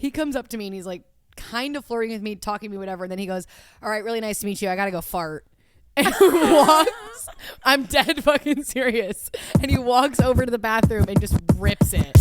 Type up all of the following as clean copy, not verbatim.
he comes up to me and he's like kind of flirting with me, talking to me, whatever. And then he goes, all right, really nice to meet you. I got to go fart. And walks. I'm dead fucking serious. And he walks over to the bathroom and just rips it.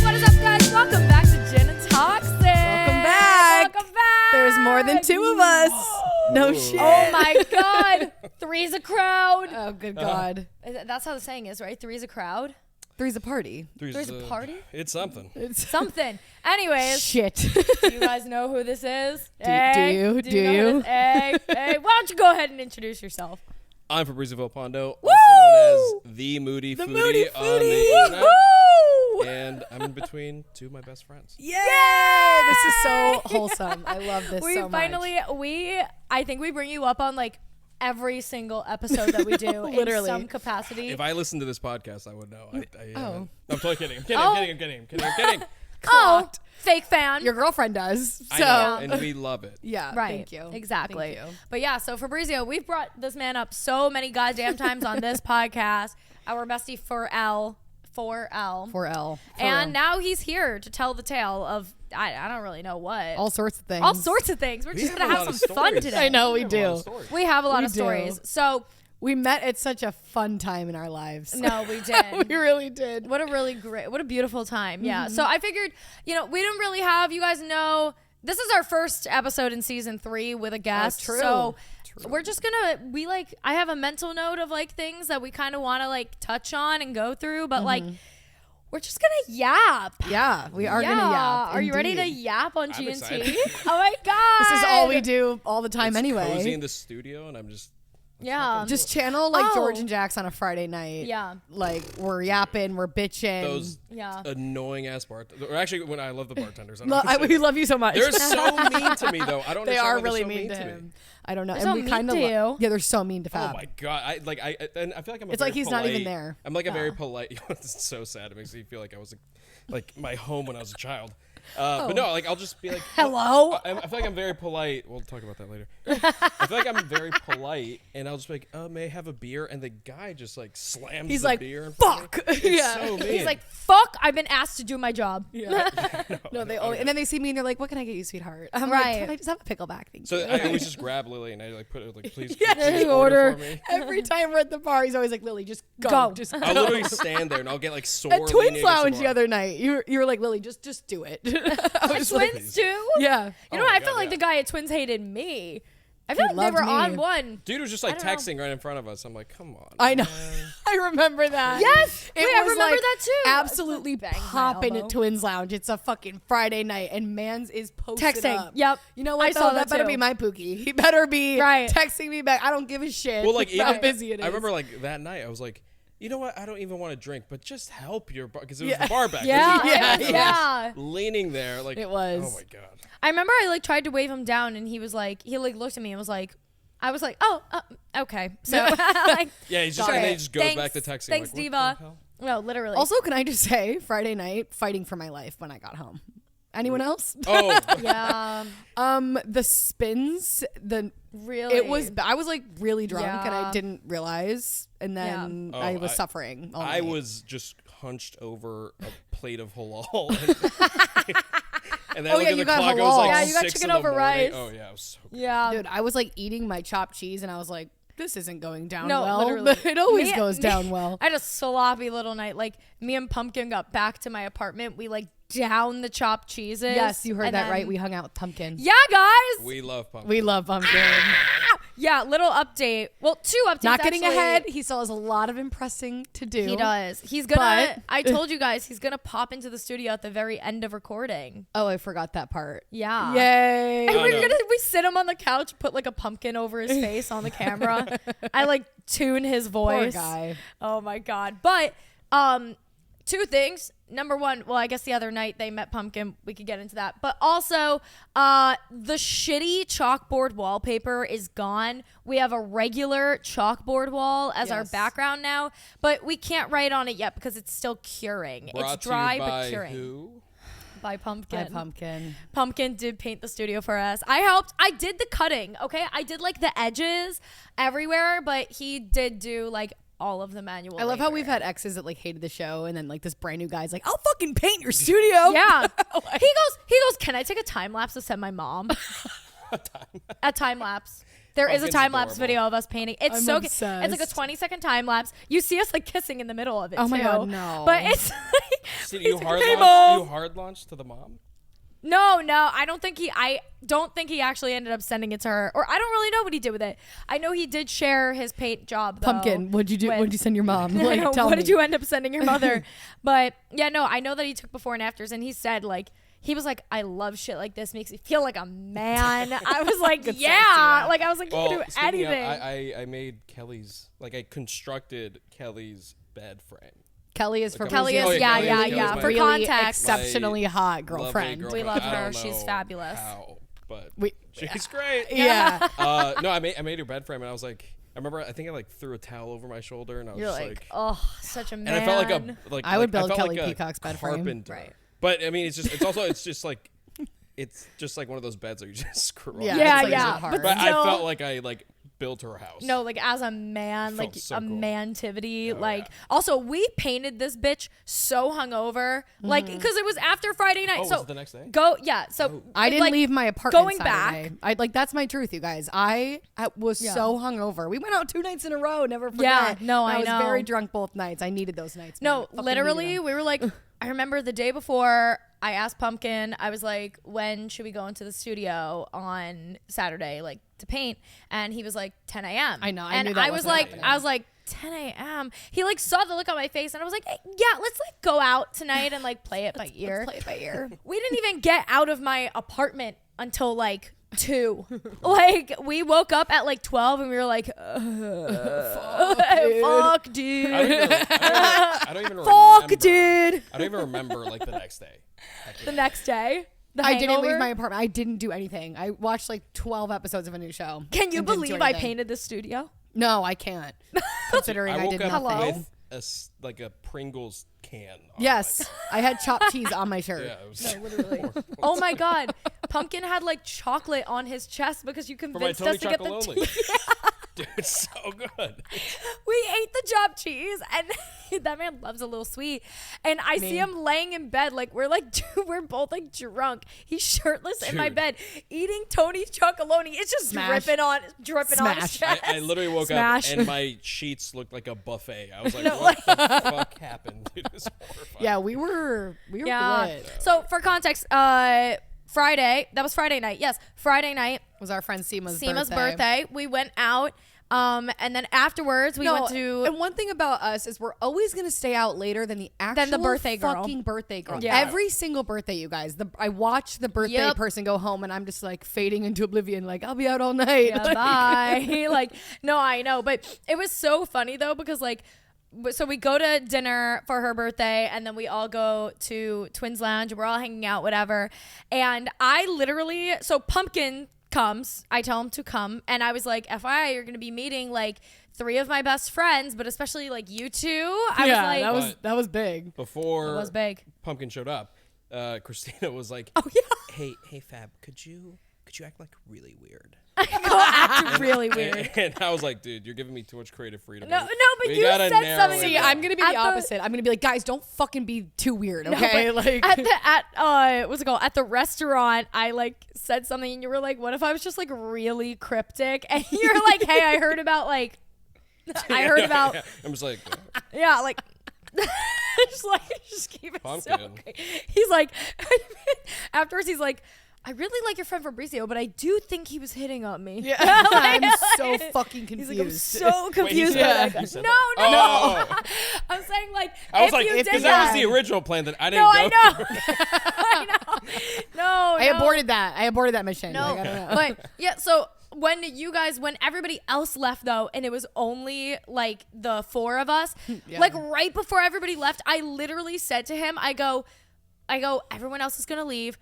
What is up, guys? Welcome back to Gin and Toxic. Welcome back. Welcome back. There's more than two of us. No shit. Oh my God. Three's a crowd. Oh, good God. That's how the saying is, right? Three's a crowd. Three's a party. Three's a party? It's something. It's Something. Anyways. shit. Do you guys know who this is? Do you? Do you know who this- Hey, why don't you go ahead and introduce yourself? I'm Fabrizio Villalpando, Woo! also known as the Moody The Foodie Moody on the Foodie. internet. Woo! And I'm in between two of my best friends. Yay! This is so wholesome. I love this We so finally, much. I think we bring you up on like every single episode that we do Literally. in some capacity. If I listened to this podcast, I would know. Oh. I'm totally kidding. I'm kidding. Oh, Clocked. fake fan. Your girlfriend does. I So know, and we love it. yeah, Right. Thank you. Exactly. Thank you. But yeah, so Fabrizio, we've brought this man up so many goddamn times on this podcast. Our bestie 4L. For L. And now he's here to tell the tale of, I don't really know what. all sorts of things. All sorts of things. We're We just going to a have lot some of fun stories. today. I know we have a lot of do. stories. We have a lot We of do. stories. So, We met at such a fun time in our lives. no, we did. we really did. What a beautiful time. Yeah. Mm-hmm. So I figured, we didn't really have, you guys know, this is our first episode in season 3 with a guest. true. So True. we're just gonna, I have a mental note of like things that we kind of want to like touch on and go through, but like, we're just gonna yap. Yeah, we are gonna yap. Are you ready to indeed. yap on I'm GNT? excited. Oh my God. This is all we do all the time It's anyway. cozy in the studio, and I'm just... Yeah. Just channel like Oh. George and Jax on a Friday night. Yeah. Like we're yapping, we're bitching. Those Yeah. annoying ass bartenders. Or actually, when I love the bartenders. I don't Lo- know if we love you so much. they're so mean to me, though. I don't they understand are why really they're so mean to me. him. I don't know. They're and so we mean kind of to you. yeah, they're so mean to Fab. Oh my God! I feel like I'm. It's like he's not even there. I'm like a very polite. It's so sad. It makes me feel like I was like my home when I was a child. But no, like I'll just be like, Hello? I feel like I'm very polite. We'll talk about that later. I feel like I'm very polite, and I'll just be like, may I have a beer? And the guy just like slams He's the like, beer. In front of me. fuck. It's Yeah. so mean. He's like, fuck, I've been asked to do my job. No, they always, and then they see me and they're like, "What can I get you, sweetheart?" I'm Right. like, "Can I just have a pickleback, thank So you?" I always just grab Lily and I like put it like, please, Yeah, please order. for me. Every time we're at the bar, he's always like, "Lily, just go, Go. just I'll literally stand there and I'll get like sore. At leaning Twins against Lounge bar. the other night, you were like, "Lily, just do it." I was like, Twins too? yeah. You know Oh what? my I felt God, like yeah. the guy at Twins hated me. I feel He like they were loved me. on one. Dude was just like I don't know. texting right in front of us. I'm like, come on. I know. man. I remember that. Yes! It Wait, I was remember like that too. Absolutely Bang my popping elbow. at Twins Lounge. It's a fucking Friday night, and Mans is posted Texting. up. Yep. You know what? I saw that better too. be my Pookie. He better be Right. texting me back. I don't give a shit. Well, like how even busy it is. I remember like that night. I was like, you know what? I don't even want to drink, but just help your bar because it was Yeah. the bar back. Yeah, Yeah, yeah. yeah. Leaning there, like It was. Oh my God. I remember I like tried to wave him down and he looked at me and was like, I was like, oh, okay. So like, Yeah, he's just Got and then it. he just goes Thanks. back to texting. Thanks, like, what Diva. the hell? no, literally. Also, can I just say, Friday night, fighting for my life when I got home. Anyone else? Oh, yeah, The spins, really. it was. I was like really drunk and I Yeah. didn't realize, and then Yeah. I Oh, was suffering. All I night. was just hunched over a plate of halal. And then Oh, I looked yeah, at you the got clock. It was halal. like Yeah, you got 6 chicken in the over morning. rice. Oh yeah, it was so good. Yeah. Dude, I was like eating my chopped cheese, and I was like, "This isn't going down No, well." literally. But it always Me- goes down well. I had a sloppy little night. Like me and Pumpkin got back to my apartment. We like downed the chopped cheeses. Yes, you heard and that then- right. We hung out with Pumpkin. Yeah, guys. We love pumpkin. We love Pumpkin. Yeah, little update. Well, 2 updates. Not getting actually. ahead. He still has a lot of impressing to do. He does. He's gonna. But- I told you guys he's gonna pop into the studio at the very end of recording. Oh, I forgot that part. Yeah. Yay. And Oh, we're no. gonna we sit him on the couch, put like a pumpkin over his face on the camera. I like tune his Poor voice. guy. Oh my God. But 2 things. Number 1, well, I guess the other night they met Pumpkin. We could get into that. But also, the shitty chalkboard wallpaper is gone. We have a regular chalkboard wall as our Yes. background now, but we can't write on it yet because it's still curing. Brought It's dry to you by but curing. Who? By Pumpkin. Pumpkin did paint the studio for us. I helped. I did the cutting. Okay, I did like the edges everywhere, but he did do like all of the manual. I love how we've had exes that like hated the show, and then like this brand new guy's like, I'll fucking paint your studio. Yeah. He goes, can I take a time lapse to send my mom? A time lapse. There is a time lapse video of us painting. It's I'm so obsessed. It's like a 20-second time lapse. You see us like kissing in the middle of it. Oh my too. God, no. But it's like, Did you "Hey, hard Mom." launch to the mom? No, I don't think he actually ended up sending it to her, or I don't really know what he did with it. I know he did share his paint job. Though, Pumpkin, what'd you do? What'd you send your mom? Like, tell what me. did you end up sending your mother? But yeah, no, I know that he took before and afters, and he said like. He was like, I love shit like this. Makes me feel like a man. I was like, yeah. Like, I was like, you can do anything. I made Kelly's, like, I constructed Kelly's bed frame. Kelly is for Kelly is, Oh, yeah, Kelly is For really context. exceptionally hot girlfriend. We love I don't her. She's know fabulous. how, but We- she's great. Yeah. No, I made her bed frame, and I was like, I think I like threw a towel over my shoulder, and I was You're just like, oh, such a man. and I felt like I would build I felt Kelly like a Peacock's bed frame. carpenter. Right. But I mean, it's just like one of those beds that you just screw up. Yeah, Yeah, it's like yeah. hard. But I Still- felt like I like built her house. No, like as a man, Felt like so a cool. mantivity. Oh, like yeah. also we painted this bitch so hungover, like because it was after Friday night. Oh, so was it the next day? So I didn't like, leave my apartment going Saturday. I like that's my truth, you guys. I was so hungover. We went out 2 nights in a row. Never forget. Yeah, no, And I was know. very drunk both nights. I needed those nights. No, man. Fucking literally, needed them. we were like, I remember the day before I asked Pumpkin, I was like, when should we go into the studio on Saturday, like to paint? And he was like, 10 a.m. I know, I And knew that I was wasn't like, happening. I was like, 10 a.m. He like saw the look on my face, and I was like, hey, yeah, let's like go out tonight and like play it by ear. Play it by ear. We didn't even get out of my apartment until like 2. Like we woke up at like 12 and we were like, fuck, dude. I don't even Fuck, remember. dude. I don't even remember like the next day. The next day, the I didn't hangover? leave my apartment. I didn't do anything. I watched like 12 episodes of a new show. Can you and didn't do believe I anything. painted the studio? No, I can't. Considering I woke did up nothing. with like a Pringles can. On Yes, I had chopped cheese on my shirt. Yeah, it was Literally. Oh my God. Pumpkin had like chocolate on his chest because you for my convinced Tony us to get the Chocolonely. Dude, it's so good. We ate the chopped cheese, and that man loves a little sweet. And I see him laying in bed, like we're like, dude, we're both like drunk. He's shirtless in my Dude. bed, eating Tony Chocolonely. It's just Smash. dripping on his chest. I literally woke Smash. up and my sheets looked like a buffet. I was like, No, what the fuck happened? Dude, it's horrifying. Yeah, we were lit. So for context, Friday, that was Friday night. Yes, Friday night. It was our friend Seema's birthday. We went out. And then afterwards we went to. And one thing about us is we're always gonna stay out later than the actual birthday girl. fucking birthday girl. Yeah. Every single birthday, you guys. I watch the birthday Yep. person go home, and I'm just like fading into oblivion. Like I'll be out all night. Yeah, Like, bye. Like, no, I know, but it was so funny though because like, so we go to dinner for her birthday, and then we all go to Twins Lounge. We're all hanging out, whatever. And I literally, so Pumpkin comes, I tell him to come, and I was like, FYI, you're gonna be meeting like 3 of my best friends, but especially like you two. I was like, that was big. Before it was big. Pumpkin showed up, Christina was like, Oh yeah. hey Fab, could you act like really weird? Act really weird. And I was like, dude, you're giving me too much creative freedom. No, but We you gotta said narrow something. it See, down. I'm gonna be At the opposite. I'm gonna be like, guys, don't fucking be too weird, okay? No, but like what's it called? At the restaurant, I like said something, and you were like, "What if I was just like really cryptic?" And you're like, "Hey, I heard about like, Yeah. I'm just like, yeah, like." just keep it so Pumpkin. great. He's like, afterwards, he's like, I really like your friend Fabrizio, but I do think he was hitting on me. yeah, Like, I'm so fucking He's confused. like, I'm so confused. said by that? that. He said No, that? no. Oh. I'm saying like, I was if like, you did because that was that. the original plan that I didn't No, go I know. through. I know. No, I aborted that. I aborted that mission. No, Like, I don't know. but yeah, so when everybody else left though, and it was only like the 4 of us, Yeah. like right before everybody left, I literally said to him, I go, everyone else is gonna leave.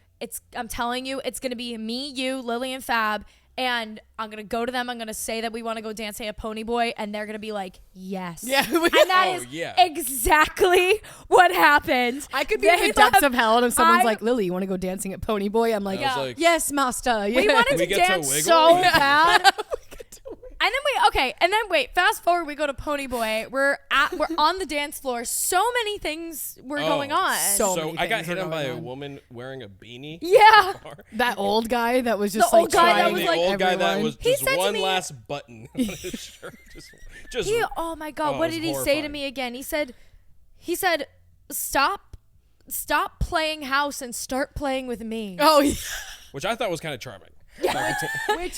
I'm telling you, it's gonna be me, you, Lily, and Fab. and I'm gonna go to them. I'm gonna say that we want to go dancing at Pony Boy, and they're gonna be like, yes. Yeah. And that is exactly what happened. I could be in the depths of hell, and if someone's I- like, Lily, you want to go dancing at Pony Boy? I'm like, I was like, yes, master. Yeah. We wanted we to get to dance wiggle? so Yeah. bad. And then wait, fast forward, we go to Pony Boy. We're on the dance floor. So many things were going on. so So many I got things hit were on by going a on. woman wearing a beanie. Yeah. That old guy that was just The like old guy that trying was the like old guy that everyone. was He just said to one me- last button on his shirt. Just Oh my God, Oh, what it did was he say to horrifying. me again? He said, stop playing house and start playing with me. Oh, yeah. which I thought was kind of charming.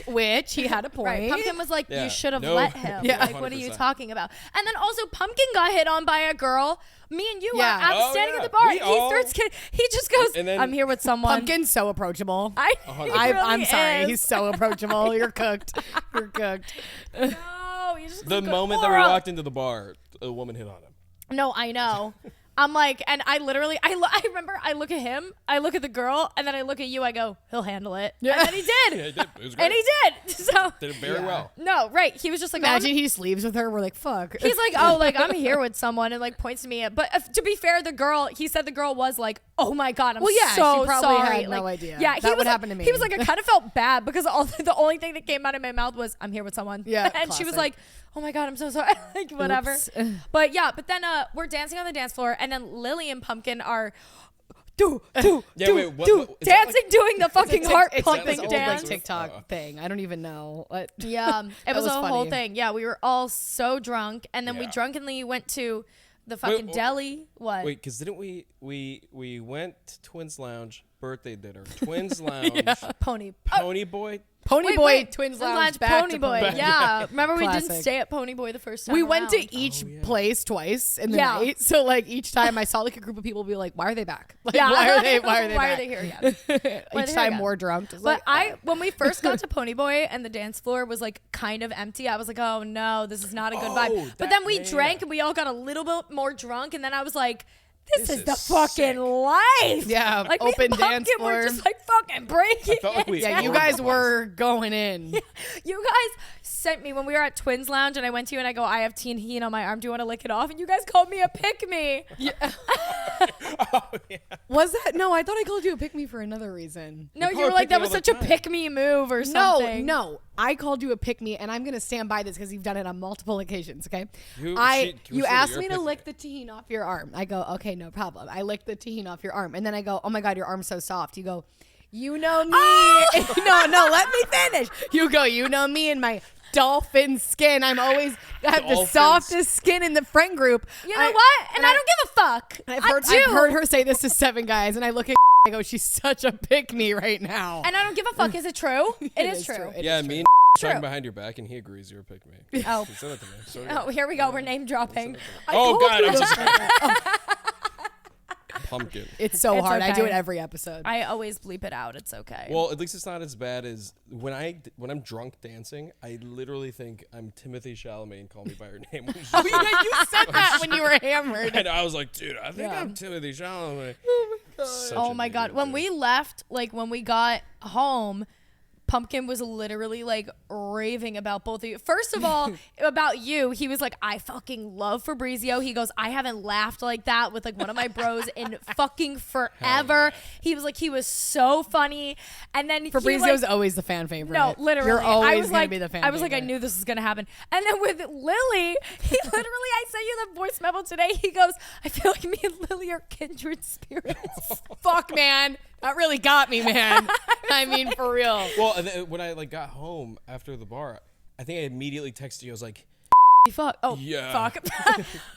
which he had a point. Right. Pumpkin was like, Yeah. you should have No. let him. Yeah. Like, what are you 100%. talking about? And then also Pumpkin got hit on by a girl. Me and you Yeah. are standing yeah. at the bar. We He all- starts kidding. He just goes, And then- I'm here with someone. Pumpkin's so approachable. I'm I'm sorry. He's so approachable. You're cooked. You're cooked. No, you just The look moment that we horrible. walked into the bar, a woman hit on him. No, I know. I'm like, and I literally, I remember I look at him, I look at the girl, and then I look at you, I go, he'll handle it. Yeah. And then he did. Yeah, he did. It was great. And he did. So, Did it very Yeah. well. no, right. He was just like, Imagine he sleeps with her. We're like, fuck. he's like, oh, like, I'm here with someone, and like points to me. But to be fair, the girl, he said the girl was like, oh my God, I'm Well, yeah, so she probably sorry. had no Like, idea. Yeah, he That was would like- happen to me. He was like, I kind of felt bad because the only thing that came out of my mouth was, I'm here with someone. Yeah, And she was classic. like, oh my God, I'm so sorry. Like, whatever. Oops. But yeah, but then we're dancing on the dance floor, and then Lily and Pumpkin are Yeah, wait, what- is that dancing, doing the fucking heart It's like pumping this old like dance. TikTok thing. I don't even know. What? Yeah, it was was a whole funny. thing. Yeah, we were all so drunk, and then we Yeah. drunkenly went to the fucking Wait, deli. What? Wait, because didn't we went to Twins Lounge, birthday dinner, Twins Lounge, Pony. Pony Boy. Pony Boy, Twins Lounge, back Pony to Boy. Pony Boy. Yeah, remember we didn't Classic. stay at Pony Boy the first time. We went around. to each yeah. place twice in the Yeah. night. So like each time I saw like a group of people be like, why are they back? Like, Yeah. why are they Why back? are they here yet? Why are Each they here time yet? more drunk. Just But like, when we first got to Pony Boy and the dance floor was like kind of empty, I was like, oh no, this is not a good vibe. But that- then we yeah, drank yeah. and we all got a little bit more drunk, and then I was like, this is is the fucking sick. life. Yeah, Like me open and dance Pumpkin were floor. just like fucking breaking. felt like we- it yeah, down. you guys were going in. You guys sent me when we were at Twins Lounge, and I went to you and I go, I have teen heat on my arm. Do you want to lick it off? And you guys called me a pick me. Oh yeah. Was that? No, I thought I called you a pick me for another reason. No, You you call were her like, pick me that all was the such a time. pick me move or No, something. no. I called you a pick me, and I'm gonna stand by this because you've done it on multiple occasions. Okay, Can we you say that asked you're me a to pick lick me? the tahini off your arm. I go, okay, no problem. I lick the tahini off your arm, and then I go, oh my god, your arm's so soft. You go, you know me. No, let me finish. You go, you know me and my dolphin skin. I have the Dolphins. softest skin in the friend group. You know what? And I don't give a fuck. I've I do. heard her say this to 7 guys, and I look at I go, she's such a pick me right now. And I don't give a fuck. Is it true? It is true. It Yeah, is me true. and talking True. behind your back, and he agrees you're a pick me. Oh. He said that to me. So Oh, here we go. We're name dropping. Oh told God, you I'm to- just pumpkin. It's so It's hard. I do okay. it every episode. I always bleep it out. It's okay. Well, at least it's not as bad as when I'm drunk dancing. I literally think I'm Timothy Chalamet and call me by her name. Which is- Oh, yeah, you said that when you were hammered. and I was like, dude, I think Yeah. I'm Timothy Chalamet. Such oh an my god. idiot, When dude. we left, like when we got home, Pumpkin was literally like raving about both of you. First of all, about you, he was like, I fucking love Fabrizio. He goes, I haven't laughed like that with like one of my bros in fucking forever. He was like, he was so funny. And then Fabrizio's he, like, always the fan favorite. no, literally. You're always I was gonna like, be the fan I was like, I favorite. knew this was gonna happen. And then with Lily, he literally, I sent you the voice memo today. He goes, I feel like me and Lily are kindred spirits. Fuck, man. That really got me, man. I mean, for real. Well, and then when I like got home after the bar, I think I immediately texted you. I was like, Fuck. Oh, Yeah. fuck.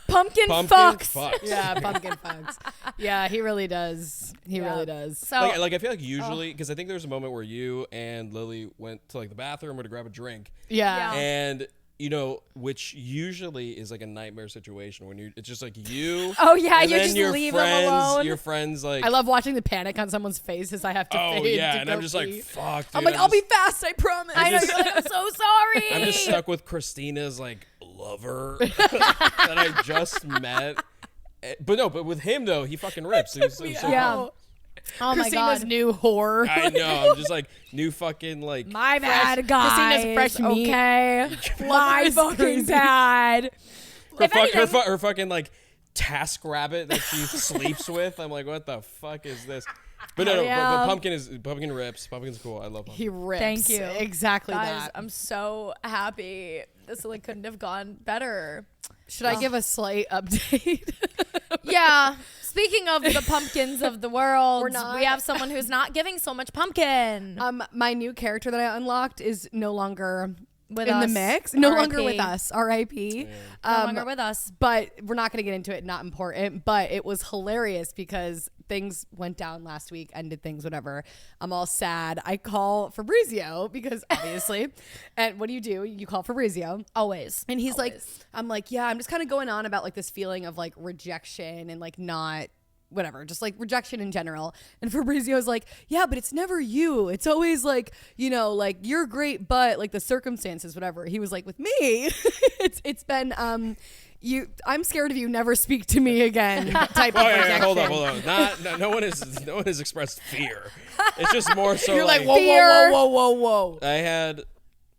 Pumpkin pumpkin fucks. fucks. Yeah, pumpkin fucks. Yeah, he really does. He Yeah. really does. So, like I feel like usually because I think there was a moment where you and Lily went to like the bathroom or to grab a drink, Yeah. Yeah. and you know, which usually is like a nightmare situation when it's just like you. oh yeah, and you then just your leave friends, them alone. Your friends like. I love watching the panic on someone's face as I have to Oh fade yeah, to and go I'm just pee. like, fuck. Dude, I'm like, I'll be fast, I promise. I know. just- You're like, I'm so sorry. I'm just stuck with Christina's like lover that I just met. But with him though, he fucking rips. He was so Yeah. fun. Oh my Christina's God. new whore. I know. I'm just like new fucking like. My bad, guys. Christina's fresh meat. Okay. My is fucking crazy. bad. her fucking like task rabbit that she sleeps with. I'm like, what the fuck is this? But no, Yeah. but pumpkin rips. Pumpkin's cool. I love pumpkin. He rips. Thank you. Exactly Guys, that. I'm so happy. This like couldn't have gone better. Should I give a slight update? Yeah. Speaking of the pumpkins of the world, We're not. we have someone who's not giving so much pumpkin. My new character that I unlocked is no longer With in us. the mix. No RIP. longer with us. R.I.P. No longer with us. But we're not going to get into it. Not important. But it was hilarious because things went down last week, ended things, whatever. I'm all sad. I call Fabrizio because obviously, and what do? You call Fabrizio. Always. And he's like, Always. I'm like, yeah, I'm just kind of going on about like this feeling of like rejection and like not whatever, just like rejection in general. And Fabrizio's like, yeah, but it's never you. It's always like, you know, like you're great, but like the circumstances, whatever. He was like, with me, it's been I'm scared of you. Never speak to me again. Type of rejection. Hold on. No one has expressed fear. It's just more so. You're like, Fear. whoa. I had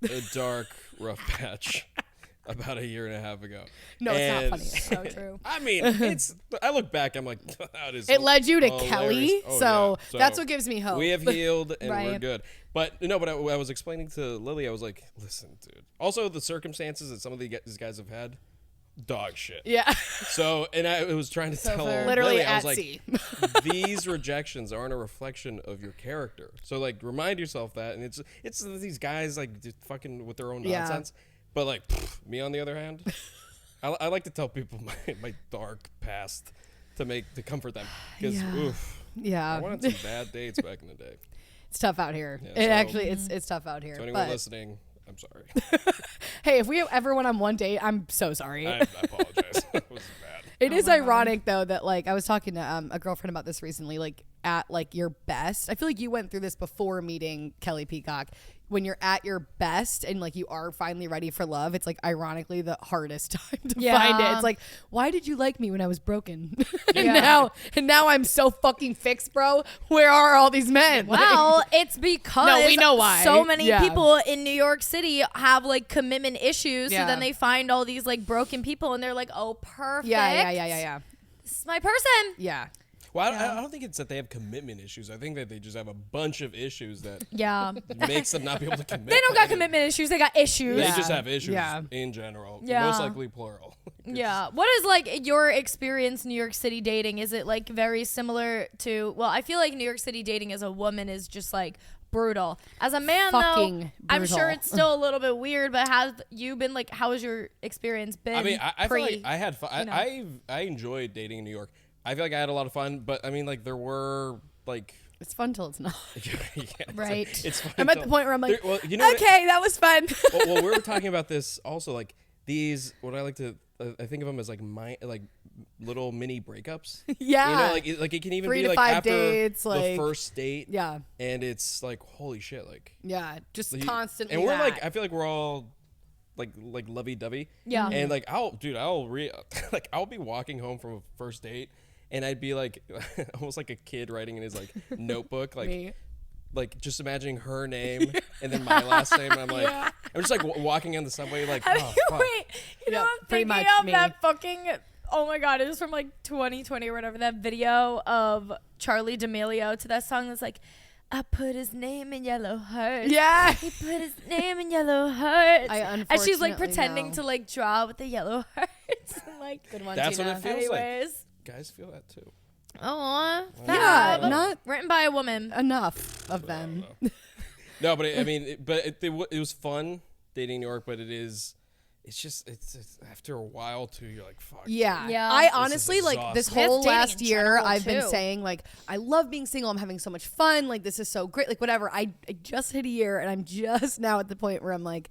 a dark, rough patch about a year and a half ago. No, it's not And- funny. So true. I mean, I look back, I'm like, that is. It led you to hilarious. Kelly, Oh, so yeah. that's what gives me hope. We have healed and we're Right. good. But no, but I was explaining to Lily, I was like, listen, dude. Also, the circumstances that some of these guys have had, dog shit. Yeah. So, and I was trying to tell fair. Literally Lily, I at was like, sea. these rejections aren't a reflection of your character. So, like, remind yourself that. And it's these guys like just fucking with their own Yeah. nonsense. But like me, on the other hand, I like to tell people my dark past to comfort them because Yeah. I I wanted some bad dates back in the day. It's tough out here. Yeah, It so- actually it's tough out here. So anyone But listening, I'm sorry. hey, if we ever went on one date, I'm so sorry. I apologize. It was bad. It is ironic though that like I was talking to a girlfriend about this recently. Like at like your best, I feel like you went through this before meeting Kelly Peacock. When you're at your best and like you are finally ready for love, it's like ironically the hardest time to Yeah. find it. It's like, why did you like me when I was broken? and Yeah. now I'm so fucking fixed, bro. Where are all these men? Well, it's because No, we know why. so many Yeah. people in New York City have like commitment issues. Yeah. So then they find all these like broken people and they're like, oh, perfect. Yeah. This is my person. Yeah. Well, I don't think it's that they have commitment issues. I think that they just have a bunch of issues that Yeah. makes them not be able to commit. They don't got commitment issues. They got issues. They Yeah. just have issues Yeah. in general. Yeah. Most likely plural. Yeah. What is like your experience in New York City dating? Is it like very similar to, well, I feel like New York City dating as a woman is just like brutal. As a man Fucking though, I'm sure brutal. it's still a little bit weird, but have you been like, how has your experience been? I mean, I feel like pre- I had fun. you know. I enjoyed dating in New York. I feel like I had a lot of fun, but I mean, like there were like. It's fun till it's not. Yeah, Right. It's fun I'm at the until- point where I'm like, Well, you know what- okay, that was fun. well, we were talking about this also. Like these, what I like to, I think of them as like little mini breakups. Yeah. You know, like it can even 3 be to like 5 after dates, the like- first date. Yeah. And it's like, holy shit, like. Yeah. Just like, constantly. And we're like, that. I feel like we're all like lovey-dovey. Yeah. And like I'll be walking home from a first date, and I'd be like, almost like a kid writing in his like notebook, like. Me. Like just imagining her name and then my last name, and I'm like, I'm just like walking on the subway, like, oh, fuck. Wait, you know, Yeah, I'm pretty thinking much of me. that fucking. Oh my god, it was from like 2020 or whatever. That video of Charlie D'Amelio to that song that's like, I put his name in yellow hearts. Yeah. He put his name in yellow hearts. I and she's like unfortunately pretending know. to like draw with the yellow hearts. And, like, Good one, That's Tina. what it feels like. anyways. Guys feel that too. Oh, Yeah, Yeah. not written by a woman. enough of them. No, but I mean, it was fun dating New York, but it's after a while too. You're like, fuck. Yeah. Yeah. I This is honestly like this exhausting. whole That's dating last in year general, I've been too. saying like I love being single. I'm having so much fun. Like this is so great. Like whatever. I just hit a year and I'm just now at the point where I'm like,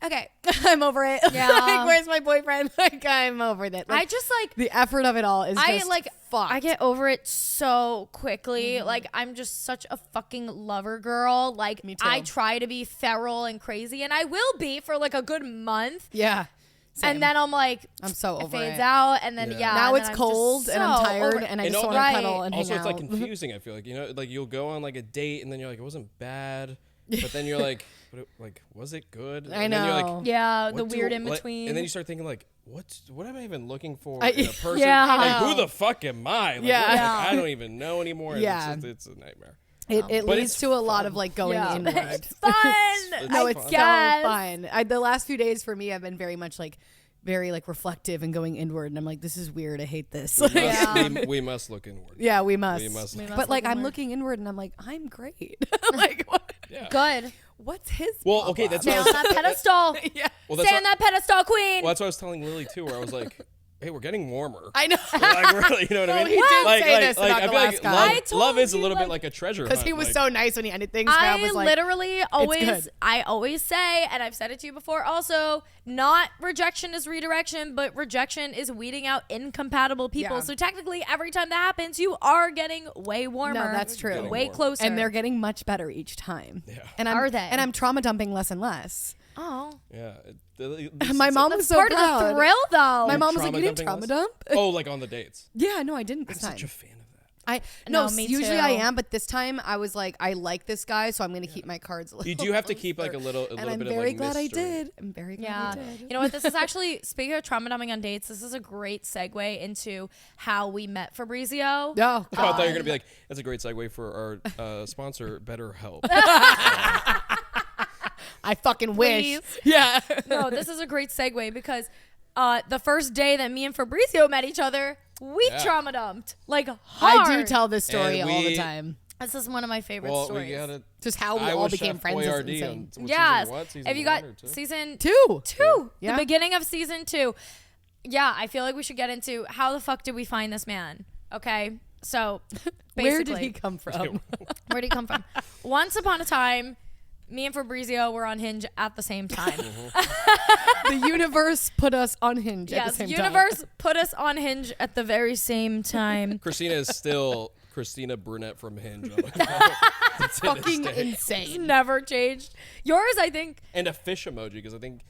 okay, I'm over it. Yeah. Like where's my boyfriend? Like I'm over that. Like, I just like the effort of it all is I just like fucked. I get over it so quickly. Mm-hmm. Like I'm just such a fucking lover girl. Like Me too. I try to be feral and crazy, and I will be for like a good month. yeah. And then I'm like, I'm so over it fades it. out, and then Yeah. Now and it's then I'm cold just and I'm so tired over it. and I And just al- want to cuddle and Also, hang it's like out. confusing. I feel like like you'll go on like a date and then you're like, it wasn't bad, but then you're like, was it good? I And then you're know. like, Yeah, the what weird do- in like- between. and then you start thinking like, what am I even looking for I- in a person? Yeah. Like, I know. who the fuck am I? Like, Yeah. what- like, Yeah. I don't even know anymore. and Yeah. it's a nightmare. It But leads it's to a lot fun. of like going Yeah. inward. It's fun. No, I it's so guess. fun. The last few days for me have been very much like very like reflective and going inward, and I'm like, this is weird. I hate this. Like, Yeah. We must look inward. yeah, we must. We must. We must But like, look I'm inward. looking inward, and I'm like, I'm great. Like, what? Yeah. Good. What's his? Well, okay, that's Stay what I on was, that pedestal. yeah. well, that's Stay on what, that pedestal, queen. well, that's what I was telling Lily too, where I was like, hey, we're getting warmer. I know. Like, really, you know what I No, mean? he did like, say like, this like, about I the feel last like guy. love, I told love is a you, little like- bit like a treasure Because hunt. he was like, so nice when he ended things. but I was like, literally good. I always say, and I've said it to you before also, not rejection is redirection, but rejection is weeding out incompatible people. Yeah. So technically, every time that happens, you are getting way warmer. No, that's true. Getting Way warmer. closer. and they're getting much better each time. Yeah. And I'm, Are they? And I'm trauma dumping less and less. Oh. Yeah. My mom was That's so part proud. of the thrill, though. My mom was like, trauma "You didn't dumping trauma us? dump." Oh, like on the dates. Yeah, no, I didn't this I'm time. such a fan of that. No, No, me usually too. I am, but this time I was like, I like this guy, so I'm gonna keep my cards a little. You do have to keep like a closer. little And bit I'm of very like glad I mystery. did. I'm very glad Yeah. I did. You know what? This is actually, speaking of trauma dumping on dates, this is a great segue into how we met Fabrizio. No, Oh, I thought you were gonna be like, that's a great segue for our sponsor, BetterHelp. I fucking wish. Please. Yeah. No, this is a great segue because the first day that me and Fabrizio met each other, we Yeah. trauma dumped. Like, hard. I do tell this story And all the we- time. This is one of my favorite Well, stories. we gotta. Just how we I all was became Chef friends is Boyardee insane. on- what, Yes. Season what? Season If you one got or two? season Two. the Yeah. beginning of season 2. Yeah, I feel like we should get into how the fuck did we find this man? Okay, so basically, Where did he come from? Where did he come from? Once upon a time, me and Fabrizio were on Hinge at the same time. The universe put us on Hinge at the Yes, same universe put us on Hinge at the very same time. Christina is still Christina Brunette from Hinge. time. Fucking It's insane. never changed. Yours, I think, And a fish emoji because I think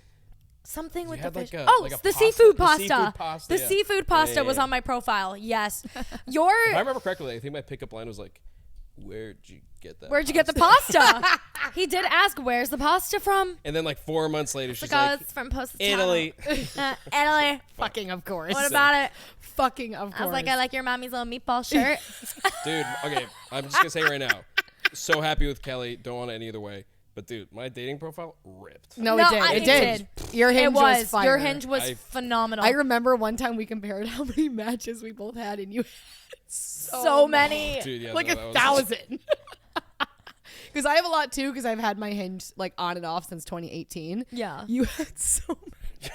something with the had fish. like a- Oh, like a the pasta- seafood the pasta. seafood pasta, The yeah. seafood pasta Yeah, was yeah. on my profile. Yes. Your if I remember correctly, I think my pickup line was like, "Where'd you get that? Where'd you get the pasta?" pasta? He did ask, "Where's the pasta from?" And then like 4 months later, she's Like, oh, like, it's from Positano. "Italy." Italy. Fucking of course. What about it? Fucking of course. I was like, I like your mommy's little meatball shirt. Dude, okay, I'm just gonna say right now, so happy with Kelly. Don't want it any other way. But dude, my dating profile ripped. No, No, it did. I- It it did. Your Hinge It was. fire. Your Hinge was I- phenomenal. I remember one time we compared how many matches we both had, and you had so many. Dude, yeah, like no, that was- 1,000. Because I have a lot too. Because I've had my Hinge like on and off since 2018. Yeah. You had so many.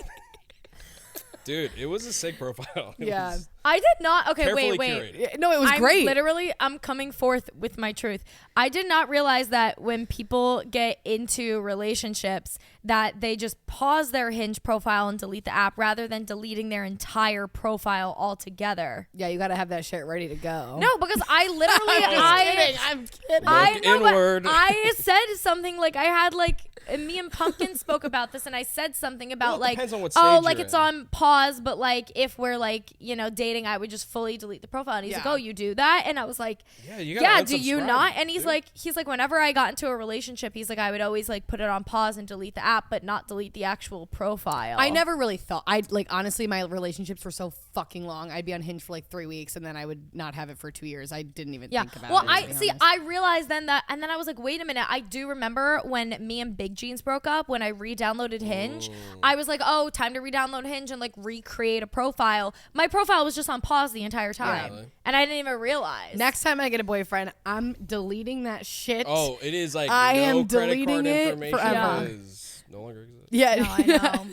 Dude, it was a sick profile. It Yeah. was I did not. Okay, carefully wait. curated. Yeah, no, it was great. I'm coming forth with my truth. I did not realize that when people get into relationships that they just pause their Hinge profile and delete the app rather than deleting their entire profile altogether. Yeah, you got to have that shit ready to go. No, because I literally I'm kidding. I Look know, but inward. I said something like I had like me and Pumpkin spoke about this, and I said something about Well, it like, depends on what oh, stage like you're it's in. on pause, but like if we're like dating, I would just fully delete the profile. And he's like, Yeah. oh, you do that, and I was like, Yeah, you gotta do you unsubscribe, not? And he's dude. like, whenever I got into a relationship, he's like, I would always like put it on pause and delete the app, but not delete the actual profile. I never really thought. Honestly, my relationships were so fucking long. I'd be on Hinge for like 3 weeks, and then I would not have it for 2 years. I didn't even think about well, it. I to be see. honest. I realized then that, and then I was like, wait a minute. I do remember when me and Big Jeans broke up. When I re-downloaded Hinge, I was like, oh, time to re-download Hinge and like recreate a profile. My profile was just on pause the entire time, Really? and I didn't even realize. Next time I get a boyfriend, I'm deleting that shit. Oh, it is like I no am credit deleting card it information forever. is no longer exists. Yeah, No, I know.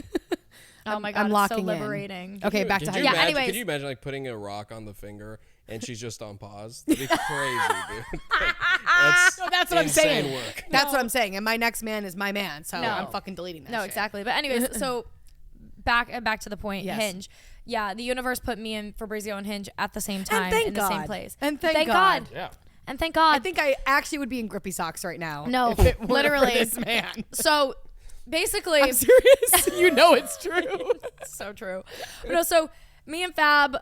Oh my god, I'm it's locking so in. liberating. Okay, back to Could high you Yeah, school. imagine, anyways. Could you imagine like putting a rock on the finger and she's just on pause? That'd be crazy, dude. That's what I'm insane saying. work. That's what I'm saying. And my next man is my man, so No. I'm fucking deleting that. No, shit. exactly. But anyways, so back to the point. Yes. Hinge. Yeah, the universe put me and Fabrizio on Hinge at the same time thank in the same God. place. And thank God. Yeah. And thank God. I think I actually would be in grippy socks right now. No, if it weren't literally. for this man. So basically, I'm serious. You know it's true. So true. No, so me and Fab,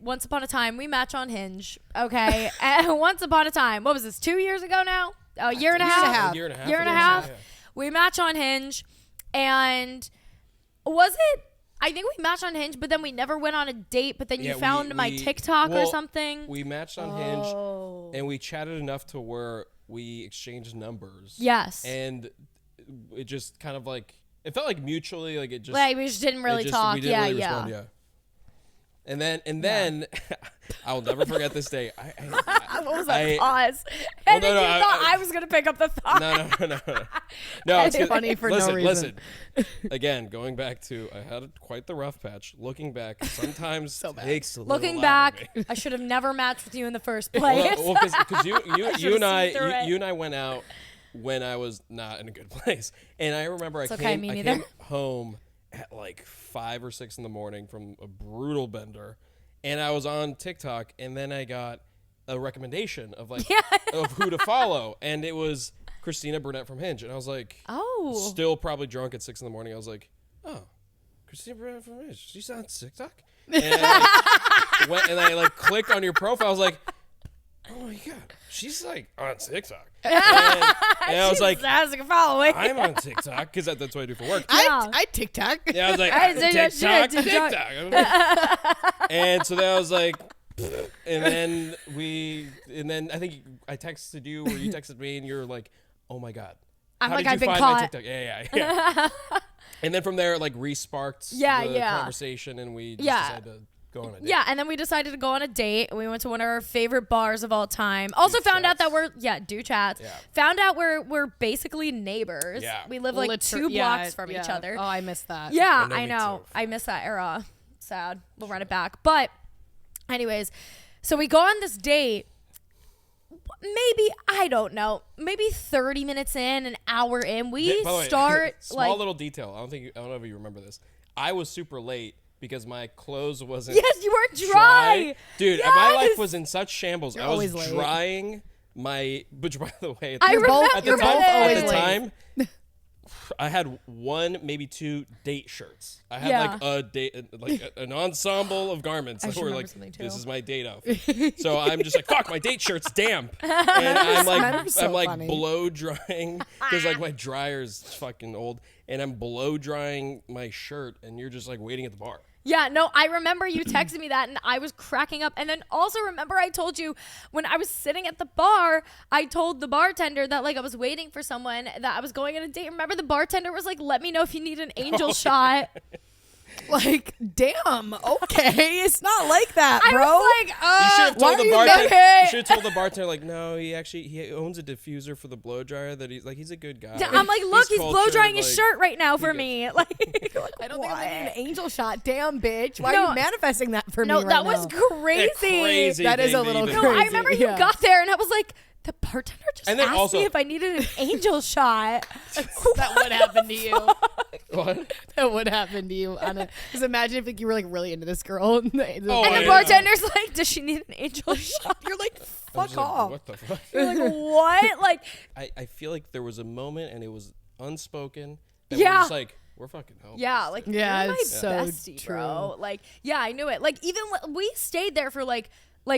once upon a time, we match on Hinge. Okay. And once upon a time, what was this, 2 years ago now? A year and a half? Year and a half. Year and a half. We match on Hinge. And was it, I think we matched on Hinge, but then we never went on a date, but then you found my TikTok or something. We matched on Hinge, and we chatted enough to where we exchanged numbers. Yes. And it just kind of like, it felt like mutually, like it just. Like we just didn't really talk. We didn't really respond, yeah. And then I'll never forget this day. What was that pause? And then you thought I was going to pick up the thought. No, it's funny for no reason. Listen. Again, going back to, I had quite the rough patch. Looking back, sometimes takes a little Looking back, I should have never matched with you in the first place. Well, because you and I went out when I was not in a good place, and I remember I came home at like 5 or 6 in the morning from a brutal bender, and I was on TikTok, and then I got a recommendation of of who to follow, and it was Christina from Hinge, and I was like, still probably drunk at 6 in the morning. I was like, oh, Christina Burnett from Hinge, she's on TikTok, and I clicked on your profile. I was like, oh my god, she's like on TikTok. And I was like, asking following. I'm on TikTok because that's what I do for work. I TikTok. Yeah, I was like, TikTok. And so then I was like, and then I think I texted you or you texted me and you're like, oh my god, I'm how like, did you I've been find caught. my TikTok? Yeah. And then from there, it like re-sparked the conversation, and we just decided to go on a date. Yeah, and then we decided to go on a date. We went to one of our favorite bars of all time. Also found out that we're chats. Yeah. Found out we're basically neighbors. Yeah. We live like 2 blocks from each other. Oh, I miss that. Yeah, I know. I miss that era. Sad. We'll run it back. But anyways, so we go on this date. Maybe, I don't know, maybe 30 minutes in, an hour in, we start small little detail. I don't know if you remember this. I was super late because my clothes wasn't. Yes, you were dry. Dude, my life was in such shambles. I was drying my, which by the way, at the time, I had 1, maybe 2 date shirts. I had an ensemble of garments that were like, this is my date outfit. So I'm just like, fuck, my date shirt's damp. And I'm like blow drying because like my dryer's fucking old, and I'm blow drying my shirt, and you're just like waiting at the bar. Yeah, no, I remember you texted me that, and I was cracking up. And then also remember I told you when I was sitting at the bar, I told the bartender that like I was waiting for someone, that I was going on a date. Remember the bartender was like, let me know if you need an angel shot. Like, damn, okay, it's not like that, bro. I was like, you should have told the bartender. You should have told the bartender, like, no, he owns a diffuser for the blow dryer. That he's a good guy. I'm like, look, he's blow drying his shirt right now for me. Like, I don't think I need an angel shot. Damn, bitch, why are you manifesting that for me? No, right that now? was crazy. That is a little crazy. No, I remember you got there, and I was like, the bartender just and then asked me if I needed an angel shot. That would happen to you. What? That would happen to you. Because imagine if like, you were like really into this girl. And the bartender's like, does she need an angel shot? You're like, fuck off. What the fuck? You're like, what? Like, I feel like there was a moment, and it was unspoken. That we're just like, we're fucking home. Yeah, like, you're my bestie, bro. Like, yeah, I knew it. Like, even we stayed there for like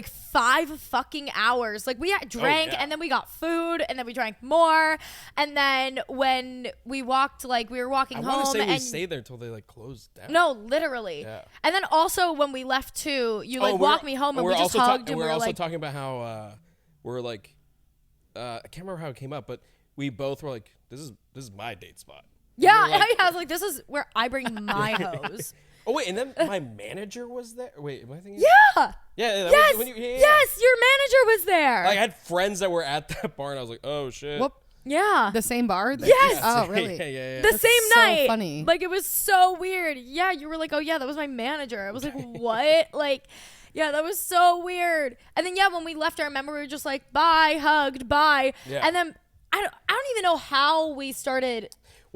5 fucking hours. Like we drank and then we got food and then we drank more. And then when we walked, like we were walking home. I want to say and we stayed there until they like closed down. No, literally. Yeah. And then also when we left too, you like walked me home and we just hugged and we were also like talking about how we're like I can't remember how it came up, but we both were like, this is my date spot. Yeah, I was like, this is where I bring my hose. Oh wait, and then my manager was there. Wait, am I thinking? Yeah. Yes. Yes, your manager was there. Like, I had friends that were at that bar, and I was like, oh shit. Whoop. Yeah. The same bar? Yes. Oh, really? Yeah. The same night. So funny. Like, it was so weird. Yeah, you were like, oh yeah, that was my manager. I was like, what? Like, yeah, that was so weird. And then when we left, I remember we were just like, bye, hugged, bye. Yeah. And then I don't even know how we stared